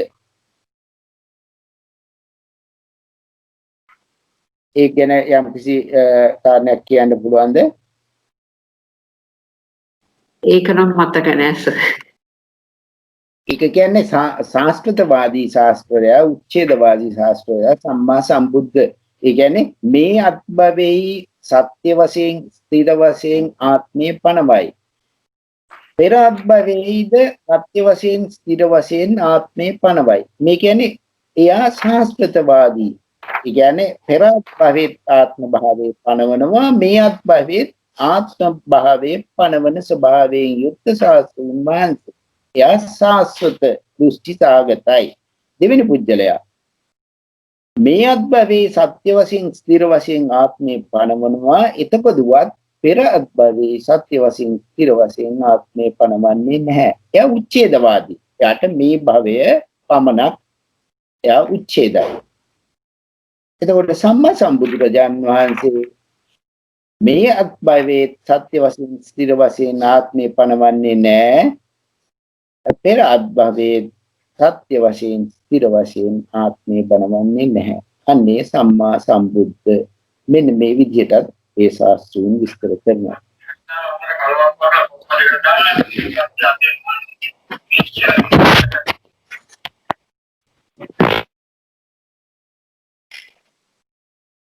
ඒ ගැන යම් කිසි කාරණයක් කියන්න පුළුවන්ද? ඒක නම් මතක නැහැ සර්. ඒක කියන්නේ සංස්කෘතවාදී ශාස්ත්‍රය, උච්ඡේදවාදී ශාස්ත්‍රය, සම්මා සම්බුද්ධ. ඒ කියන්නේ මේ අත්භවයේ සත්‍ය වශයෙන්, ස්ථිර වශයෙන් ආත්මය පනවයි. පෙර අත්භවයේද සත්‍ය වශයෙන්, ස්ථිර වශයෙන් ආත්මය පනවයි. මේ කියන්නේ එයා ශාස්ත්‍රතවාදී. ඒ කියන්නේ පෙර අත්භවයේ ආත්ම භාවයේ පනවනවා, මේ අත්භවයේ ආත්ම භාවයේ පනවන ස්වභාවයෙන් යුක්ත ශාස්ත්‍රඥ වහන්සේ. එයා සාස්වත දෘෂ්ටි සාගතයි. දෙවෙනි පුජ්‍යලයා මේ අත්භවයේ සත්‍ය වශයෙන් ස්ථිර වශයෙන් ආත්මේ පනවනවා. එතකොටවත් පෙර අත්භවයේ සත්‍ය වශයෙන් ස්ථිර වශයෙන් ආත්මේ පනවන්නේ නැහැ. එයා උච්ඡේදවාදී. එයාට මේ භවය පමණක් එයා උච්ඡේදයි. එතකොට සම්මා සම්බුදුරජාන් වහන්සේ මේ අත්භවයේ සත්‍ය වශයෙන් ස්ථිර වශයෙන් ආත්මේ පනවන්නේ නැහැ. පෙර අත්භවයේ සත්‍ය වශයෙන් ස්ථිර වශයෙන් ආත්මේ පනවන්නේ නැහැ. අන්නේ සම්මා සම්බුද්ධ. මෙන්න මේ විදිහටත් ඒ ශාස්ත්‍රයෙන් විස්තර කරනවා.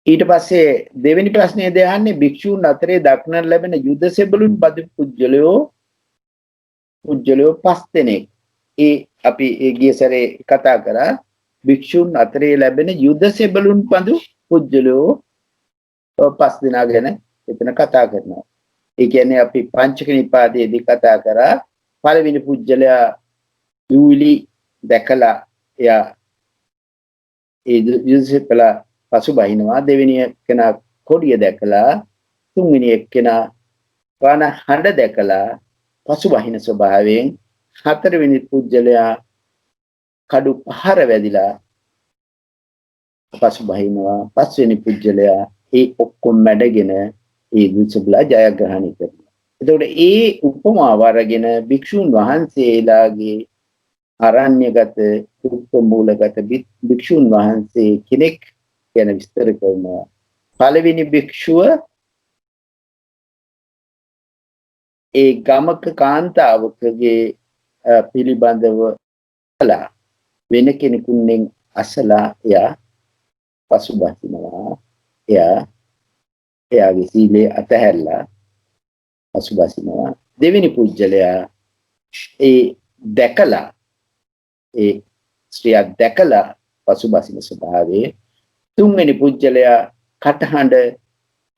ඊට පස්සේ දෙවෙනි ප්‍රශ්නේ දෙහන්නේ භික්ෂූන් අතරේ දක්නට ලැබෙන යුද සෙබළුන් බඳු පුජ්‍යලයෝ 5 දෙනෙක්. ඒ අපි ඒ ගිය සැරේ කතා කරා භික්ෂූන් අතරේ ලැබෙන යුද සෙබළුන් බඳු පුජ්‍යලයෝ 5 දෙනා ගැන එතන කතා කරනවා. ඒ කියන්නේ අපි පංචක නිපාතයේදී කතා කරා පළවෙනි පුජ්‍යලයා යූලි දැකලා එයා ඒ යුද සෙබළා පසුබහිනවා. දෙවෙනි එක්කෙනා කොඩිය දැකලා, තුන්වෙනි එක්කෙනා වන හඬ දැකලා පසුබහින ස්වභාවයෙන්, හතරවෙනි පුජ්‍යලයා කඩු පහර වැදිලා පසුබහිනවා. පස්වෙනි පුජ්‍යලයා ඒ ඔක්කොම මැඩගෙන ඒ දුසබලා ජයග්‍රහණය කරනවා. එතකොට ඒ උපමාව අරගෙන භික්ෂුන් වහන්සේලාගේ අරණ්‍යගත දුක්ඛ මූලගත භික්ෂුන් වහන්සේ කෙනෙක් ගැන විස්තර කරනවා. පළවෙනි භික්ෂුව ඒ ගමක කාන්තාවකගේ පිළිබඳව කළා වෙන කෙනෙකුෙන් අසලා එයා පසුබසිනවා. එයාගේ සීලය අතහැරලා පසුබසිනවා. දෙවෙනි පුජ්‍යලයා ඒ දැකලා ඒ ස්ත්‍රිය දැකලා පසුබසින ස්වභාවයේ. තුන්වෙනි පුජ්‍යලයා කටහඬ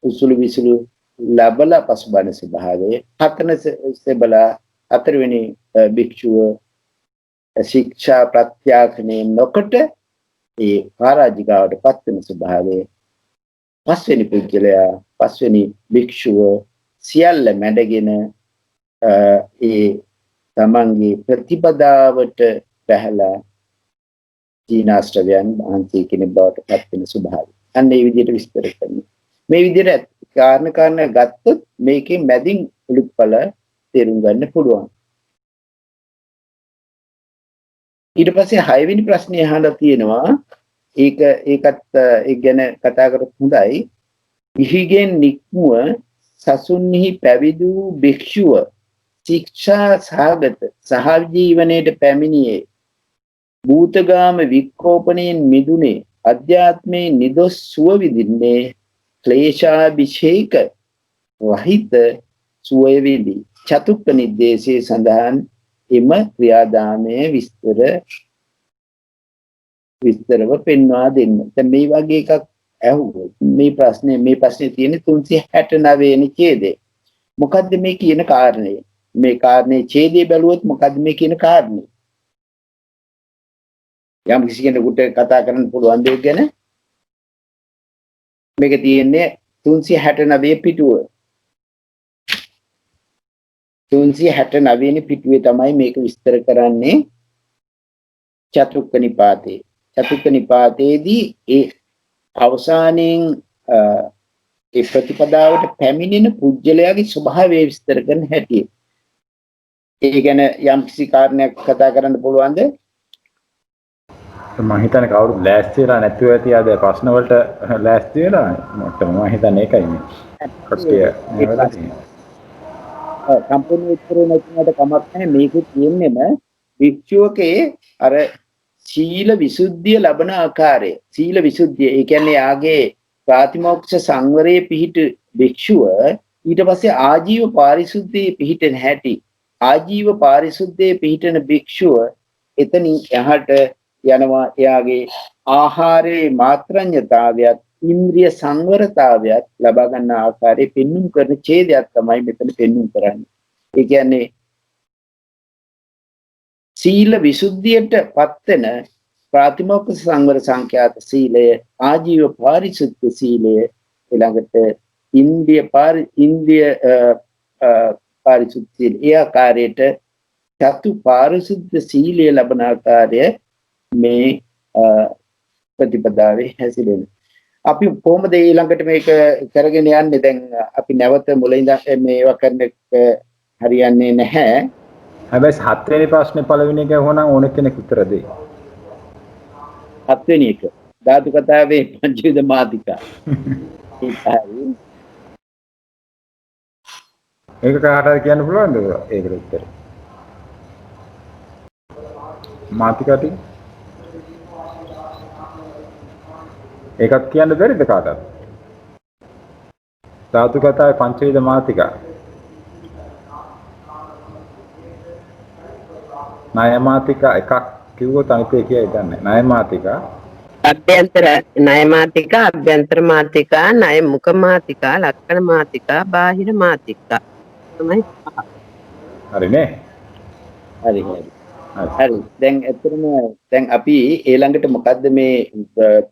උසුළු විසුළු ලබලා පසුබන ස්වභාවයේ. හතරවෙනි භික්ෂුව ශික්ෂා ප්‍රත්‍යාඝාතනය නොකොට ඒ පරාජිකාවට පත්වෙන ස්වභාවයේ. පස්වෙනි භික්ෂුව සියල්ල මැඩගෙන ඒ තමන්ගේ ප්‍රතිපදාවට බැහැලා ජීනාශ්‍රවයන් වහන්සේ කෙනෙක් බවට පත්වෙන ස්වභාවය. අන්න ඒ විදිහට විස්තර කරනවා. මේ විදිහට කාරණා ගත්තොත් මේකේ මැදින් උළුප්පල තේරුම් ගන්න පුළුවන්. ඊට පස්සේ 6 වෙනි ප්‍රශ්නේ අහලා තියෙනවා. ඒකත් ඒ ගැන කතා කරත් හොඳයි. ඉහිගෙන් නික්මුව සසුන්හි පැවිදි වූ භික්ෂුව ශික්ෂා සහගත සහජීවනයේට පැමිණියේ භූතගාම වික්කෝපණයෙන් මිදුනේ අධ්‍යාත්මයේ නිදොස් සුව විඳින්නේ ක්ලේශාභිෂේක වහිත සුවය විඳි. චතුක්ක නිද්දේශයේ සඳහන් එම ක්‍රියාදාමයේ විස්තරව පෙන්වා දෙන්න. දැන් මේ වගේ එකක් ඇහුවොත් මේ ප්‍රශ්නේ තියෙන්නේ 369 වෙනි ඡේදේ. මොකද්ද මේ කියන කාරණය? මේ කාරණේ ඡේදය බැලුවොත් මොකද්ද මේ කියන කාරණේ? යම් කිසි කෙනෙකුට කතා කරන්න පුළුවන් දෙයක් ගැන මේක තියෙන්නේ 369 පිටුව. 369 වෙනි පිටුවේ තමයි මේක විස්තර කරන්නේ. චතුක්ක නිපාතේ. චතුක්ක නිපාතේදී ඒ අවසානයේ ඒ ප්‍රතිපදාවට පැමිණෙන පුජ්‍යලයාගේ ස්වභාවය විස්තර කරන හැටි. ඒ ගැන යම් කිසි කාරණයක් කතා කරන්න පුළුවන්ද? මම හිතන්නේ කවුරුත් ලෑස්ති වෙලා නැතුව ඇති ආද ප්‍රශ්න වලට ලෑස්ති වෙලා මම හිතන්නේ ඒකයි මේ. කට්ටිය නේද? සම්පූර්ණ උත්තරේ නැතිවට කමක් නැහැ. මේක තියෙන්නේම භික්ෂුවකේ අර සීල විසුද්ධිය ලබන ආකාරය. සීල විසුද්ධිය ඒ කියන්නේ යාගේ ප්‍රාතිමෝක්ෂ සංවරයේ පිහිට භික්ෂුව ඊට පස්සේ ආජීව පාරිශුද්ධියේ පිහිටන හැටි. ආජීව පාරිශුද්ධියේ පිහිටන භික්ෂුව එතනින් එහාට යනවා එයාගේ ආහාරයේ මාත්‍රඤ්‍යතාවයත් ඉන්ද්‍රිය සංවරතාවයත් ලබා ගන්න ආකාරයේ පෙන්눔 කරන ඡේදයක් තමයි මෙතන පෙන්눔 කරන්නේ. ඒ කියන්නේ සීල විසුද්ධියට පත්වෙන ප්‍රාතිමෝක්ෂ සංවර සංඛ්‍යාත සීලය, ආජීව පාරිශුද්ධ සීලය, ඊළඟට ඉන්ද්‍රිය පාරිශුද්ධ සීලය, ඒ ආකාරයට චතු පාරිශුද්ධ සීලය ලබන ආකාරය මේ ප්‍රතිපදාවේ හැසිරෙන. අපි කොහොමද ඊළඟට මේක කරගෙන යන්නේ? දැන් අපි නැවත මුලින්ම මේවා කරන්න හරියන්නේ නැහැ. හැබැයි 7 වෙනි ප්‍රශ්නේ පළවෙනි එක වුණා ඕන කෙනෙක් උත්තර දෙයි. 7 වෙනි එක ධාතු කතාවේ පංචවිධ මාතිකා. ඒක කාටද කියන්න පුළුවන්ද? ඒකට උත්තරේ. මාතිකාටි ඒකත් කියන්න බැරිද කාටද? ධාතු කතාවේ පංචවිධ මාතිකා. ණය මාතිකා එකක් කිව්වොත් අනිත් එක කියයි දන්නේ. ණය මාතිකා, අභ්‍යන්තර ණය මාතිකා, අභ්‍යන්තර මාතිකා, ණය මුඛ මාතිකා, ලක්ෂණ මාතිකා, බාහිර මාතිකා තමයි. හරිනේ. හරි. දැන් ඇත්තටම දැන් අපි ඊළඟට මොකද්ද මේ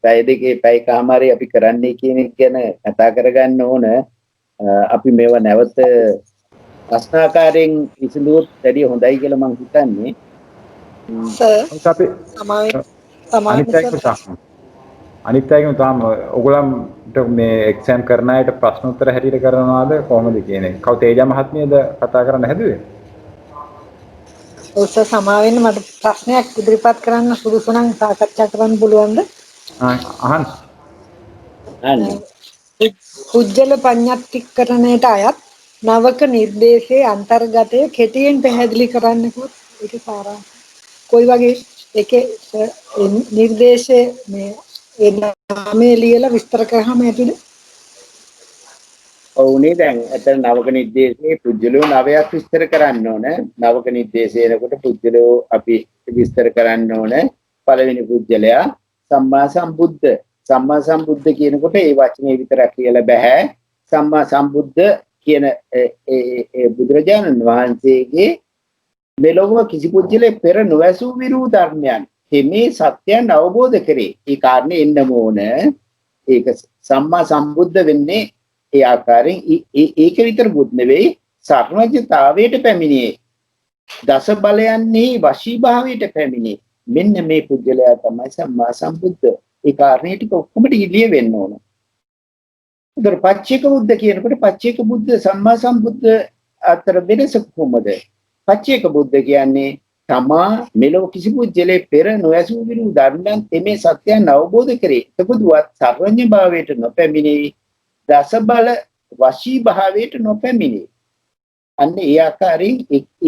පැය දෙකේ පැයකමාරේ අපි කරන්නේ කියන එක ගැන කතා කරගන්න ඕන. අපි මේවා නැවත ප්‍රශ්නාකාරයෙන් විසඳුවොත් වැඩි හොඳයි කියලා මම හිතන්නේ. අපි අනිත් අයගෙන් තාම ඔයගොල්ලන්ට මේ එක්සෑම් කරන අයට ප්‍රශ්න උත්තර හැටියට කරනවාද කොහොමද කියන්නේ? කවුද තේජා මහත්මියද කතා කරන්න හැදුවේ? ඔස්ස සමාවෙන්න මට ප්‍රශ්නයක් ඉදිරිපත් කරන්න සුදුසු නම් සාකච්ඡා කරන්න පුළුවන්ද? අහන්න. පුජ්‍යල පඤ්ඤාතිකරණයට අයත් නවක නිර්දේශයේ අන්තර්ගතය කෙටියෙන් පැහැදිලි කරන්නකෝ. ඒක සාරාංශ. කොයි වගේ ඒකේ නිර්දේශයේ මේ ඒ නාමයේ ලියලා විස්තර කරාම ඇතිද? ඔවුනේ දැන් එතන නවක නිर्देशයේ පුජ්‍යලෝ නවයක් විස්තර කරන්න ඕන. නවක නිर्देशය එනකොට පුජ්‍යලෝ අපි විස්තර කරන්න ඕන. පළවෙනි පුජ්‍යලයා සම්මා සම්බුද්ධ. සම්මා සම්බුද්ධ කියනකොට ඒ වචනේ විතරක් කියලා බෑ. සම්මා සම්බුද්ධ කියන ඒ බුදුරජාණන් වහන්සේගේ මෙලොව කිසි පුජ්‍යලේ පෙර නොඇසූ විරූ ධර්මයන් මේ සත්‍යයන් අවබෝධ කරේ. ඒ කාරණේ එන්නම ඕන. ඒක සම්මා සම්බුද්ධ වෙන්නේ ඒ ආකාරයෙන් ඒක විතරකුත් නෙවෙයි සර්වඥතාවයට පැමිණියේ දස බලයන්හි වශී භාවයට පැමිණියේ මෙන්න මේ පුද්ගලයා තමයි සම්මා සම්බුද්ධ. ඒ කාරණේ ටික ඔක්කොම ඉලිය වෙන්න ඕන. උදේ පච්චේක බුද්ධ කියනකොට පච්චේක බුද්ධ සම්මා සම්බුද්ධ අතර වෙනස කොහොමද? පච්චේක බුද්ධ කියන්නේ තමා මෙලොව කිසි පුද්ගලයේ පෙර නොඇසූ විරු ධර්මයන් තෙමේ සත්‍යයන් අවබෝධ කරේ. එතකොටවත් සර්වඥ භාවයට නොපැමිණේ දස බල වශී භාවයට නොපැමිණේ. අන්න ඒ ආකාරයෙන්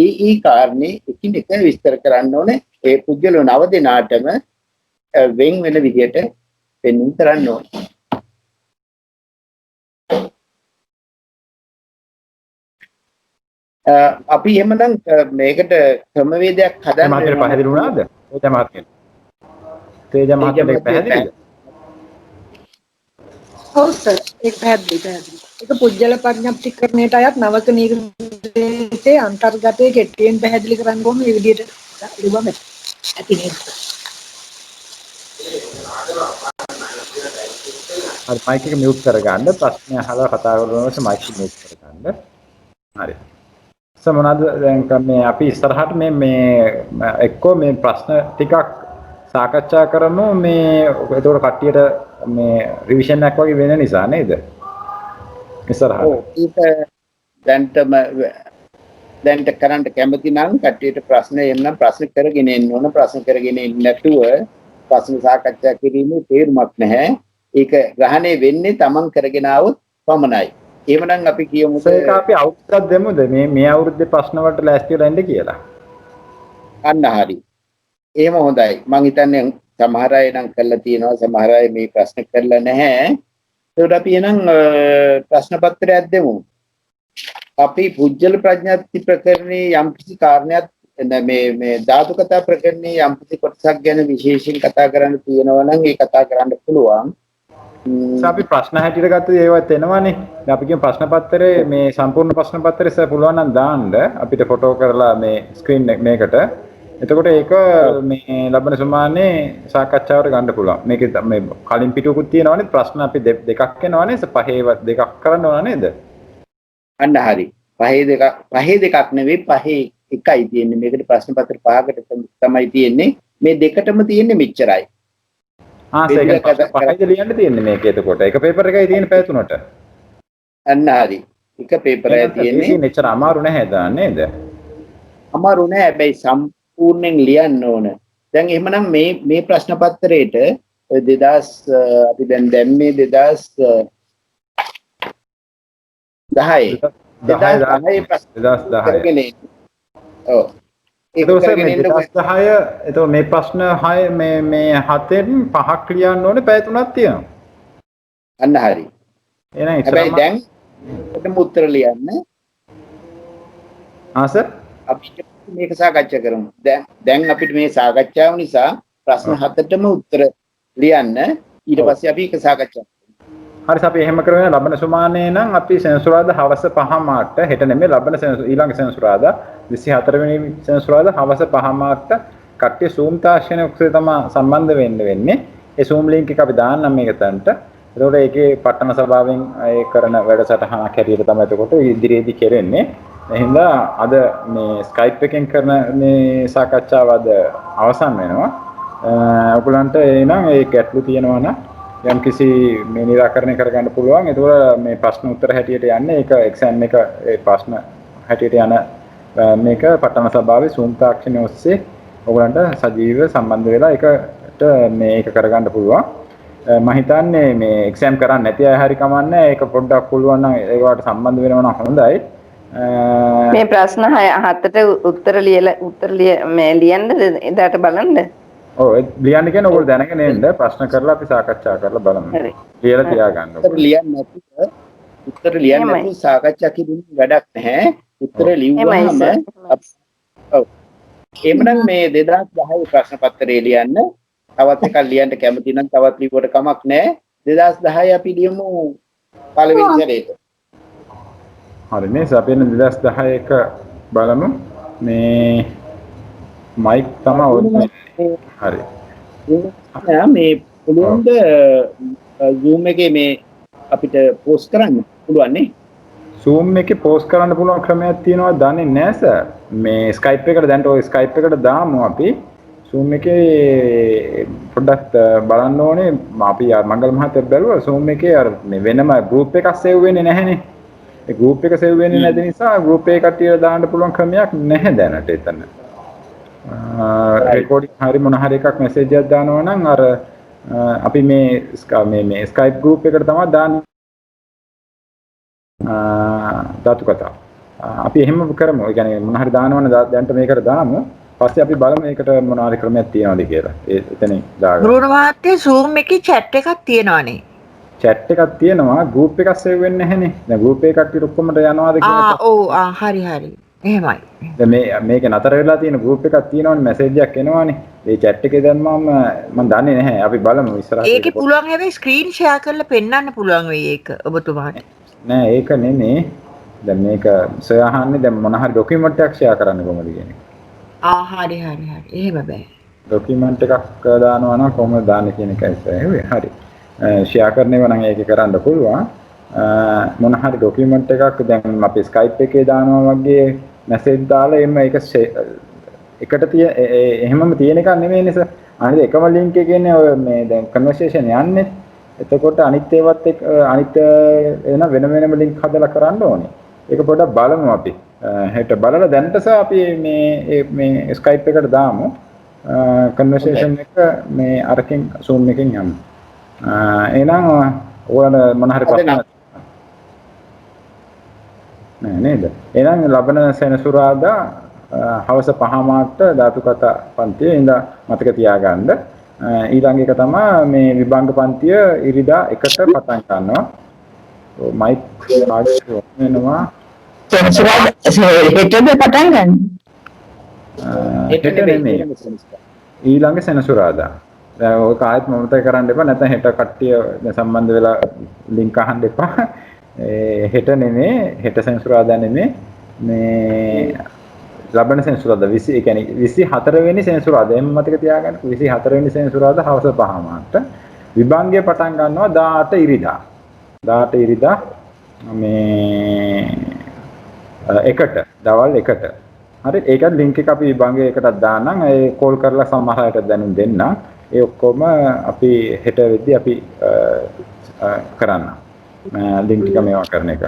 ඒ කාරණේ එකිනෙක විස්තර කරන්න ඕනේ. ඒ පුද්ගලෝ නව දෙනාටම වෙන් වෙන විදිහට පෙන්වන්න කරන්න ඕනේ. අපි එහෙමනම් මේකට ක්‍රමවේදයක් හදන්න මහත්තයා පැහැදිලි වුණාද? තේජ මහත්තයා පැහැදිලිද? ඔව් සර් ඒක පැහැදිලි. ඒක පුජ්‍යල පඤ්ඤාතිකරණයට අයත් නවක නිර්දේශයේ අන්තර්ගතයේ කෙටියෙන් පැහැදිලි කරන්න ඕනේ මේ විදිහට ඉරුවම ඇති නේද? හරි මයික් එක මියුට් කරගන්න. ප්‍රශ්න අහලා කතා කරනකොට මයික් එක මියුට් කරගන්න. හරි. සමනද දැන් මේ අපි ඉස්සරහට මේ එක්කෝ මේ ප්‍රශ්න ටිකක් සාකච්ඡා කරමු. මේ ඒතකොට කට්ටියට මේ රිවිෂන් එකක් වගේ වෙන නිසා නේද? ඉස්සරහට. ඔව් ඒක දැන්ට කරන්න කැමති නම් කට්ටියට ප්‍රශ්න එන්න ප්‍රශ්න කරගෙන එන්න ඕන. ප්‍රශ්න කරගෙන එන්නේ නැතුව ප්‍රශ්න සාකච්ඡා කිරීමේ තේරුමක් නැහැ. ඒක ග්‍රහණය වෙන්නේ තමන් කරගෙන ආවොත් පමණයි. එහෙමනම් අපි කියමු ඒක අපි අවුරුද්දක් දෙමුද මේ අවුරුද්දේ ප්‍රශ්න වලට ලෑස්ති වෙලා ඉන්න කියලා. අන්න හරි. එහෙම හොඳයි. මං හිතන්නේ සමහර අය නම් කරලා තියෙනවා සමහර අය මේ ප්‍රශ්න කරලා නැහැ. ඒකට අපි එහෙනම් ප්‍රශ්න පත්‍රයක් දෙමු. අපි පුජ්‍යල ප්‍රඥාති ප්‍රකරණේ යම් කිසි කාරණයක් මේ ධාතු කතා ප්‍රකරණේ යම් කිසි කොටසක් ගැන විශේෂයෙන් කතා කරන්න තියෙනවා නම් ඒ කතා කරන්න පුළුවන්. අපි ප්‍රශ්න හැටියට ගත්තද ඒවත් එනවනේ. දැන් අපි කියන ප්‍රශ්න පත්‍රයේ මේ සම්පූර්ණ ප්‍රශ්න පත්‍රය පුළුවන් නම් දාන්න අපිට ෆොටෝ කරලා මේ ස්ක්‍රීන් මේකට. එතකොට ඒක මේ ලබන සුමානේ සාකච්ඡාවට ගන්න පුළුවන්. මේකේ මේ කලින් පිටුවකුත් තියෙනවනේ ප්‍රශ්න අපි දෙකක් එනවනේ. පහේ දෙකක් කරන්න ඕන නේද? අන්න හරි. පහේ දෙකක් නෙවෙයි පහේ එකයි තියෙන්නේ. මේකට ප්‍රශ්න පත්‍ර පහකට තමයි තියෙන්නේ. මේ දෙකටම තියෙන්නේ මෙච්චරයි. පහයිද ලියන්න තියෙන්නේ මේක එතකොට. එක පේපර් එකයි තියෙන්නේ පැය 3ට. අන්න හරි. එක පේපර් එකයි තියෙන්නේ. මෙච්චර අමාරු නැහැ දාන්න නේද? අමාරු නෑ. හැබැයි සම්පූර්ණයෙන් ලියන්න ඕන. දැන් එහෙමනම් මේ ප්‍රශ්න පත්‍රයේට 2000 අපි දැන් දැම්මේ 2010 ඔව් එතකොට මේ ප්‍රශ්න 6 මේ 7න් 5ක් ලියන්න ඕනේ පැය 3ක් තියෙනවා. අන්න හරි. එහෙනම් හැබැයි දැන් ඔතන උත්තර ලියන්න. සර් අපි මේක සාකච්ඡා කරමු. දැන් අපිට මේ සාකච්ඡාව නිසා ප්‍රශ්න 7ටම උත්තර ලියන්න. ඊට පස්සේ අපි ඒක සාකච්ඡා කරමු. හරි අපි එහෙම කරගෙන ලබන සුමානේ නම් අපි සෙන්සුරාදා හවස 5 මාට හෙට නෙමෙයි ලබන ඊළඟ සෙන්සුරාදා 24 වෙනි සෙන්සුරාදා හවස 5 මාට කට්ටිය Zoom තාක්ෂණය ඔස්සේ තමයි සම්බන්ධ වෙන්නේ. ඒ Zoom link එක අපි දාන්නම් මේක තැනට. එතකොට ඒකේ පට්ටන සභාවෙන් ඒ කරන වැඩසටහනක් හැටියට තමයි එතකොට ඉදිරියේදී කෙරෙන්නේ. එහෙනම් අද මේ Skype එකෙන් කරන මේ සාකච්ඡාව අද අවසන් වෙනවා. ඔයගලන්ට එනං ඒ ගැටලු තියෙනවා නම් යම් කිසි මේ निराකරණය කරගන්න පුළුවන්. ඒතකොට මේ ප්‍රශ්න උත්තර හැටියට යන්නේ ඒක එක්සෑම් එක ඒ ප්‍රශ්න හැටියට යන මේක පටම සභාවේ Zoom තාක්ෂණය ඔස්සේ ඔයගලන්ට සජීවීව සම්බන්ධ වෙලා ඒකට මේක කරගන්න පුළුවන්. මම හිතන්නේ මේ එක්සෑම් කරන්න නැති අය හරි කමන්නේ ඒක පොඩ්ඩක් පුළුවන් නම් ඒකට සම්බන්ධ වෙනවා නම් හොඳයි. මේ ප්‍රශ්න 7ට උත්තර මේ ලියන්න එදාට බලන්න. ඔව් ලියන්න කියන්නේ ඔයගොල්ලෝ දැනගෙන එන්න ප්‍රශ්න කරලා අපි සාකච්ඡා කරලා බලමු. ලියලා තියාගන්න. උත්තර ලියන්න නැතුව සාකච්ඡා කිරීම වැඩක් නැහැ. උත්තර ලිව්වහම ඔව්. එhmenan මේ 2010 ප්‍රශ්න පත්‍රය ලියන්න. තවත් එකක් ලියන්න කැමති නම් තවත් ලිව්වට කමක් නැහැ. 2010 අපි ලියමු පළවෙනි සැරේට. හරි මේ අපි 2010 එක බලමු. මේ මයික් තමයි හරි. මේ පුළුවන් ද Zoom එකේ මේ අපිට පෝස්ට් කරන්න පුළුවන් නේ? Zoom එකේ පෝස්ට් කරන්න පුළුවන් ක්‍රමයක් තියෙනවා දන්නේ නැහැ සර්. මේ Skype එකට දැන් ඔය Skype එකට දාමු අපි. Zoom එකේ පොඩ්ඩක් බලන්න ඕනේ. අපි මංගල මහත්තයා බැලුවා Zoom එකේ අර මේ වෙනම group එකක් save වෙන්නේ නැහැනේ. ඒ group එක save වෙන්නේ නැති නිසා group එකේ කට්ටියට දාන්න පුළුවන් ක්‍රමයක් නැහැ දැනට එතන. රෙකෝඩින් හරි මොන හරි එකක් මැසේජ් එකක් දානවා නම් අර අපි මේ Skype group එකට තමයි දාන්නේ. ධාතු කතා. අපි එහෙම කරමු. ඒ කියන්නේ මොන හරි දානවනේ දැන්ට මේකට දාමු. පස්සේ අපි බලමු මේකට මොන හරි ක්‍රමයක් තියනවද කියලා. එතනින් දාගන්න. ගුරුණ මහත්තයා Zoom එකේ chat එකක් තියෙනවනේ. chat එකක් තියෙනවා group එකක් save වෙන්නේ නැහැනේ. දැන් group එකේ කට්ටිය ඔක්කොමට යනවාද කියලා. ඔව් හරි. එහෙමයි. දැන් මේක නතර වෙලා තියෙන group එකක් තියෙනවනේ මැසේජ් එකක් එනවනේ. ඒ chat එකේ දැම්මම මම දන්නේ නැහැ. අපි බලමු ඉස්සරහට. ඒකේ පුළුවන් හැබැයි screen share කරලා පෙන්වන්න පුළුවන් වෙයි ඒක ඔබතුමාට. නෑ ඒක නෙමෙයි. දැන් මේක සොයාහන්නේ දැන් මොන හරි ડોකියුමන්ට් එකක් ෂෙයා කරන්න කොහොමද කියන්නේ. හරි. එහෙම බෑ. ડોකියුමන්ට් එකක් දානවා නම් කොහොමද දාන්නේ කියන එකයි සෑහුවේ. හරි. ෂෙයා කරනවා නම් ඒක කරන්න පුළුවන්. මොන හරි ડોකියුමන්ට් එකක් දැන් අපි Skype එකේ දානවා වගේ මැසේජ් දාලා එන්න ඒක එකට එහෙමම තියෙන එකක් නෙමෙයිනේ සර්. අනිත් එකම link එකේනේ ඔය මේ දැන් conversation යන්නේ. එතකොට අනිත් ඒවත් අනිත් වෙන වෙනම link හදලා කරන්න ඕනේ. ඒක පොඩ්ඩක් බලමු අපි. හෙට බලලා දැන්ටස අපි මේ Skype එකට දාමු. conversation එක මේ අරකින් Zoom එකෙන් යමු. එහෙනම් ඔයාලා මොන හරි ප්‍රශ්න නේද? එහෙනම් ලබන සෙනසුරාදා හවස 5 මාට ධාතු කතා පන්තියේ ඉඳ මතක තියාගන්න. ඊළඟ එක තමයි මේ විභංග පන්තිය ඉරිදා 1ට පටන් ගන්නවා. මයික් ආඩියෝ වෙනවා. හෙටද පටන් ගන්න. හෙට නෙමෙයි. ඊළඟ සෙනසුරාදා. දැන් ඔය කායත් මොනතේ කරන්න එපා නැත්නම් හෙට කට්ටිය සම්බන්ධ වෙලා ලින්ක් අහන්න එපා. හෙට නෙමෙයි හෙට සෙනසුරාදා නෙමෙයි මේ ලබන සෙනසුරාදා 20 ඒ කියන්නේ 24 වෙනි සෙනසුරාදා එම් මතක තියාගන්න 24 වෙනි සෙනසුරාදා හවස 5 මාට විභාගය පටන් ගන්නවා 18 ඉරිදා 18 ඉරිදා මේ 1ට දවල් 1ට හරි ඒකත් ලින්ක් එක අපි විභාගය එකටත් දාන්නම් ඒ කෝල් කරලා සමහර අයට දැනුම් දෙන්න ඒ ඔක්කොම අපි හෙට වෙද්දී අපි කරන්න ලින්ක් එක මේවා කරන එක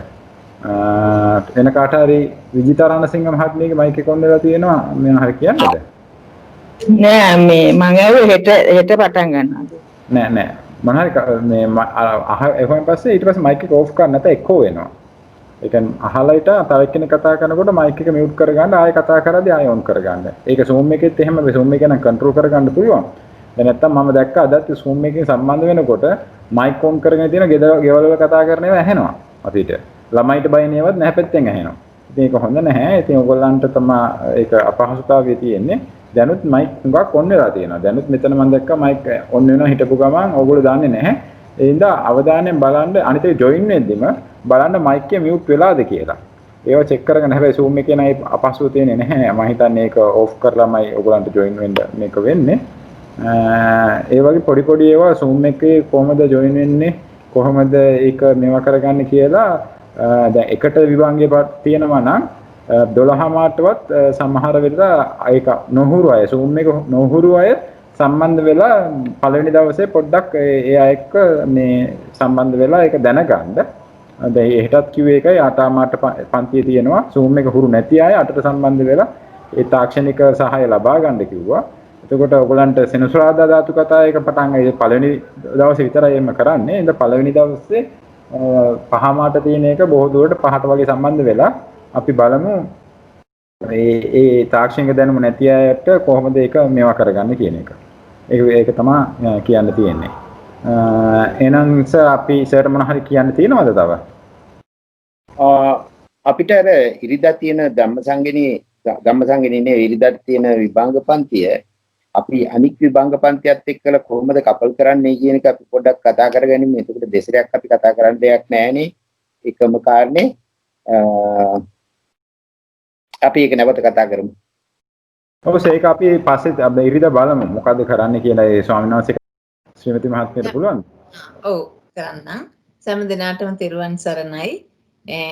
එන කාට හරි විජිතාරණසිංහ මහත්මියගේ මයික් එක ඔන් වෙලා තියෙනවා මම හරි කියන්නද නෑ මේ මම ඇහුවේ හෙට පටන් ගන්නවා නෑ මම හරි මේ එහෙන් පස්සේ ඊට පස්සේ මයික් එක ඕෆ් කරන්න නැත්නම් එක්කෝ වෙනවා ඒ කියන්නේ අහලා ඊට තව එක්කෙනෙක් කතා කරනකොට මයික් එක මියුට් කරගන්න ආයෙ කතා කරද්දී ආයෙ ඔන් කරගන්න ඒක Zoom එකෙත් එහෙම Zoom එක නම් කන්ට්‍රෝල් කරගන්න පුළුවන් දැන් නැත්තම් මම දැක්කා අදත් Zoom එකකින් සම්බන්ධ වෙනකොට මයික් ඔන් කරගෙන තියෙන ගෙවල් වල කතා කරන ඒවා ඇහෙනවා අපිට ළමයිට බය නේවත් නැහැ පැත්තෙන් ඇහෙනවා. ඉතින් ඒක හොඳ නැහැ. ඉතින් ඔයගොල්ලන්ට තමයි ඒක අපහසුතාවය තියෙන්නේ. දැනුත් මයික් හුඟක් ඔන් වෙලා තියෙනවා. දැනුත් මෙතන මම දැක්කා මයික් ඔන් වෙනවා හිටපු ගමන් ඕගොල්ලෝ දන්නේ නැහැ. ඒ හින්දා අවධානයෙන් බලන්න අනිත් එක ජොයින් වෙද්දිම බලන්න මයික් එක මියුට් වෙලාද කියලා. ඒව චෙක් කරගෙන හැබැයි Zoom එකේ නයි අපහසුව තියෙන්නේ නැහැ. මම හිතන්නේ ඒක ඕෆ් කරලාමයි ඔයගොල්ලන්ට ජොයින් වෙන්න මේක වෙන්නේ. ඒ වගේ පොඩි ඒවා Zoom එකේ කොහොමද ජොයින් වෙන්නේ කොහොමද ඒක මේවා කරගන්නේ කියලා දැන් එකට විභාගය තියෙනවා නම් 12 මාටවත් සමහර වෙලාවට ඒක නොහුරු අය Zoom එක නොහුරු අය සම්බන්ධ වෙලා පළවෙනි දවසේ පොඩ්ඩක් ඒ අය එක්ක මේ සම්බන්ධ වෙලා ඒක දැනගන්න දැන් එහෙටත් කිව්වේ එකයි ආටාමාට පන්තියේ තියෙනවා Zoom එක හුරු නැති අය අටට සම්බන්ධ වෙලා ඒ තාක්ෂණික සහාය ලබා ගන්න කිව්වා. එතකොට ඔයගලන්ට සෙනසුරාදා ධාතු කතා එක පටන් ඒ පළවෙනි දවසේ විතරයි එන්න කරන්නේ. ඉතින් පළවෙනි දවසේ පහමාට තියෙන එක බොහෝ දුරට පහට වගේ සම්බන්ධ වෙලා අපි බලමු ඒ තාක්ෂණික දැනුම නැති අයට කොහොමද ඒක මේවා කරගන්න කියන එක. ඒක තමයි කියන්න තියෙන්නේ. එහෙනම් අපි සර් මොන හරි කියන්න තියෙනවද තව? අපිට අර ඉරිදා තියෙන ධම්මසංගිනේ ඉරිදාට තියෙන විභංග පන්තිය අපි අනික් විභංග පන්තියත් එක්කලා කොහොමද කපල් කරන්නේ කියන එක අපි පොඩ්ඩක් කතා කරගනිමු. එතකොට දෙසරයක් අපි කතා කරන්න දෙයක් නැහැනේ. එකම කාරණේ අපි ඒක නැවත කතා කරමු. ඔව් ඒක අපි පස්සේ ඉරිදා බලමු මොකද කරන්න කියලා ඒ ස්වාමීන් වහන්සේ ශ්‍රීමති මහත්මියට පුළුවන්. ඔව් කරන්න. සෑම දිනකටම තෙරුවන් සරණයි.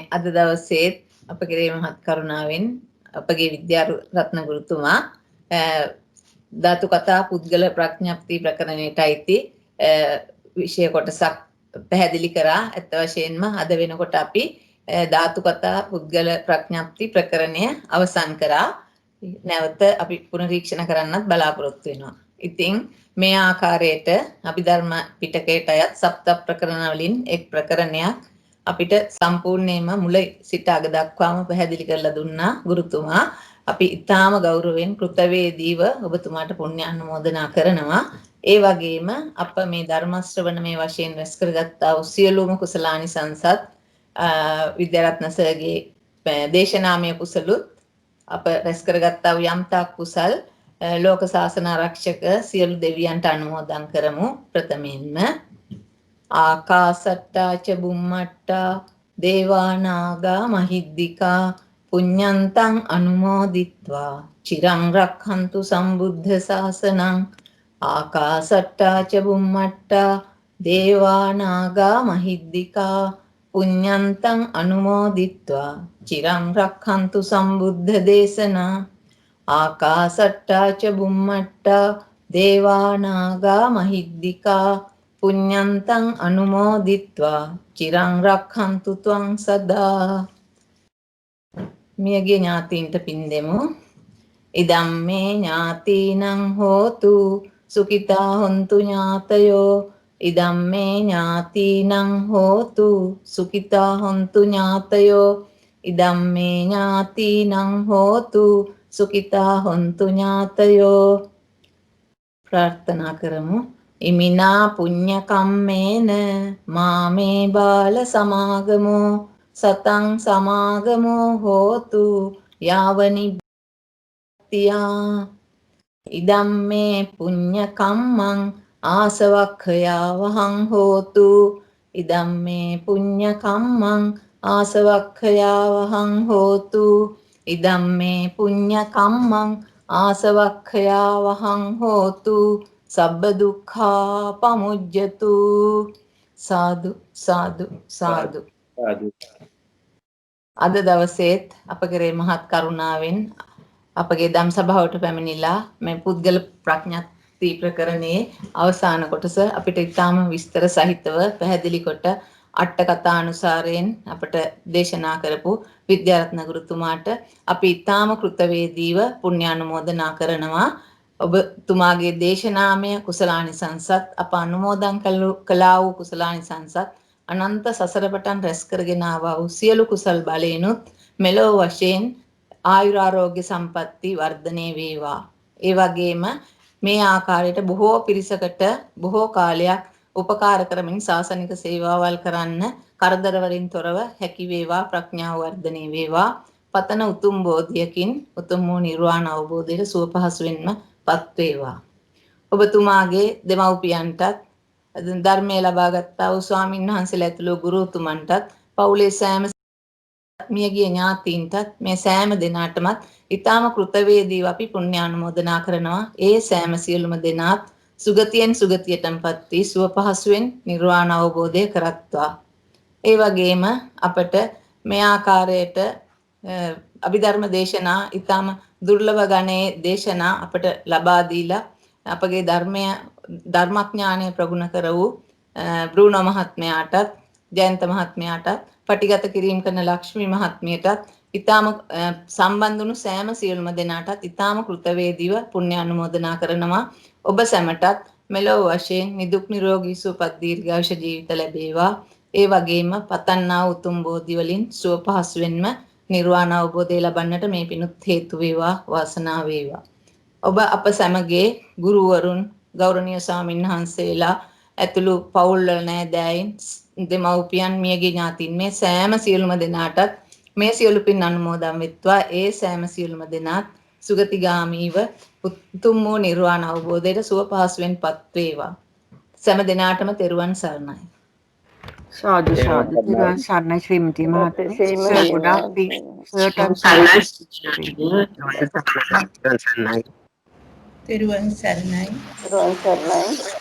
අද දවසේ අපගේ මහත් කරුණාවෙන් අපගේ විද්‍යාරත්න ගුරුතුමා ධාතු කතා පුද්ගල ප්‍රඥප්ති ප්‍රකරණයට අයිති විෂය කොටසක් පැහැදිලි කරා. ඇත්ත වශයෙන්ම අද වෙනකොට අපි ධාතු කතා පුද්ගල ප්‍රඥප්ති ප්‍රකරණය අවසන් කරා. නැවත අපි පුනරීක්ෂණ කරන්නත් බලාපොරොත්තු වෙනවා. ඉතින් මේ ආකාරයට අභිධර්ම පිටකයට අයත් සප්ත ප්‍රකරණ වලින් එක් ප්‍රකරණයක් අපිට සම්පූර්ණයෙන්ම මුල සිට අග දක්වාම පැහැදිලි කරලා දුන්නා ගුරුතුමා. අපි ඊටාම ගෞරවයෙන් කෘතවේදීව ඔබතුමාට පුණ්‍ය අනුමෝදනා කරනවා. ඒ වගේම අප මේ ධර්ම ශ්‍රවණමේ වශයෙන් රැස් කරගත්තා වූ සියලුම කුසලානිසංසත් විද්‍යාරත්න සර්ගේ දේශනාමය කුසලුත් අප රැස් කරගත්තා වූ යම්තාක් කුසල් ලෝක ශාසන ආරක්ෂක සියලු දෙවියන්ට අනුමෝදන් කරමු. ප්‍රථමයෙන්ම ආකාසට්ටා ච බුම්මට්ටා දේවානාගා මහිද්దికා පුඤ්ඤන්තං අනුමෝදිත්වා චිරං රක්ඛන්තු සම්බුද්ධ ශාසනං. ආකාසට්ටා ච බුම්මට්ටා දේවානාගා මහිද්దికා පුඤ්ඤන්තං අනුමෝදිත්වා චිරං රක්ඛන්තු සම්බුද්ධ දේශනා. ආකාසට්ටා ච බුම්මට්ටා දේවානාගා මහිද්దికා පුඤ්ඤන්තං අනුමෝදිත්වා චිරං රක්ඛන්තු ත්වං සදා. මියගිය ඥාතීන්ට පින් දෙමු. ඉදම්මේ ඥාතීනං හෝතු සුඛිතා හොන්තු ඥාතයෝ. ඉදම්මේ ඥාතීනං හෝතු සුඛිතා හොන්තු ඥාතයෝ. ඉදම්මේ ඥාතීනං හෝතු සුඛිතා හොන්තු ඥාතයෝ. ප්‍රාර්ථනා කරමු. ඉමිනා පුඤ්ඤ කම්මේන මාමේ බාල සමාගමෝ සතං සමාගමෝ හෝතු යාවනිත්‍යා. ඉදම්මේ පුඤ්ඤ කම්මං ආසවක්ඛයාවහං හෝතු. ඉදම්මේ පුඤ්ඤ කම්මං ආසවක්ඛයාවහං හෝතු. ඉදම්මේ පුඤ්ඤ කම්මං ආසවක්ඛයාවහං හෝතු. සබ්බ දුක්ඛා පමුජ්ජතු. සාදු සාදු සාදු. අද දවසේත් අපගේ මහත් කරුණාවෙන් අපගේ ධම් සභාවට පැමිණිලා මේ පුද්ගල ප්‍රඥප්ති ප්‍රකරණයේ අවසාන කොටස අපිට ඉතාම විස්තර සහිතව පැහැදිලි කොට අට කථානුසාරයෙන් අපට දේශනා කරපු විද්‍යාරත්න ගුරුතුමාට අපි ඉතාම කෘතවේදීව පුණ්‍යානුමෝදනා කරනවා. ඔබතුමාගේ දේශනාමය කුසලානිසංසත් අප අනුමෝදන් කළා වූ කුසලානිසංසත් අනන්ත සසර පටන් රැස් කරගෙන ආවා වූ සියලු කුසල් බලයෙන්ුත් මෙලොව වශයෙන් ආයුරාරෝග්‍ය සම්පatti වර්ධනය වේවා. ඒ වගේම මේ ආකාරයට බොහෝ පිරිසකට බොහෝ කාලයක් උපකාර කරමින් සාසනික සේවාවල් කරන්න කරදර වලින් තොරව හැකි වේවා. ප්‍රඥාව වර්ධනය වේවා. පතන උතුම් බෝධියකින් උතුම් වූ නිර්වාණ අවබෝධයට සුව පහසුවෙන්ම පත් වේවා. ඔබතුමාගේ දෙමව්පියන්ටත් ධර්මය ලබා ගත්තා වූ ස්වාමින් වහන්සේලා ඇතුළු ගුරුතුමන්ටත් පවුලේ සෑම මියගිය ඥාතීන්ටත් මේ සෑම දෙනාටමත් ඊටාම කෘතවේදීව අපි පුණ්‍යානුමෝදනා කරනවා. ඒ සෑම සියලුම දෙනාත් සුගතියෙන් සුගතියටමපත් වී සුව පහසුවෙන් නිර්වාණ අවබෝධය කරත්වා. ඒ වගේම අපට මේ ආකාරයට අභිධර්ම දේශනා ඊටාම දුර්ලභ ගණයේ දේශනා අපට ලබා දීලා අපගේ ධර්මඥානය ප්‍රගුණ කර වූ බ්‍රූනෝ මහත්මයාටත් ජයන්ත මහත්මයාටත් පටිගත කිරීම කරන ලක්ෂ්මී මහත්මියටත් ඊටාම සම්බන්ධ වුණු සෑම සියලුම දෙනාටත් ඊටාම කෘතවේදීව පුණ්‍ය අනුමෝදනා කරනවා. ඔබ සැමටත් මෙලොව වශයෙන් නිදුක් නිරෝගී සුවපත් දීර්ඝායුෂ ජීවිත ලැබේවා. ඒ වගේම පතන්නා උතුම් බෝධි වලින් සුව පහසුවෙන්ම නිර්වාණ අවබෝධය ලබන්නට මේ පිණුත් හේතු වේවා වාසනාව වේවා. ඔබ අප සැමගේ ගුරුවරුන් ගෞරවනීය ස්වාමීන් වහන්සේලා ඇතුළු පවුල් වල නෑදෑයින් දෙමව්පියන් මියගිය ඥාතීන් මේ සෑම සියලුම දෙනාටත් මේ සියලු පින් අනුමෝදන් වෙත්වා. ඒ සෑම සියලුම දෙනාත් සුගතිගාමීව උතුම් වූ නිර්වාණ අවබෝධයට සුව පහසුවෙන්පත් වේවා. සෑම දෙනාටම තෙරුවන් සරණයි. සාදු සාදු. තෙරුවන් සරණයි ශ්‍රීමති මහත්මිය. ගොඩාක් පිං. තෙරුවන් සරණයි. තෙරුවන් සරණයි.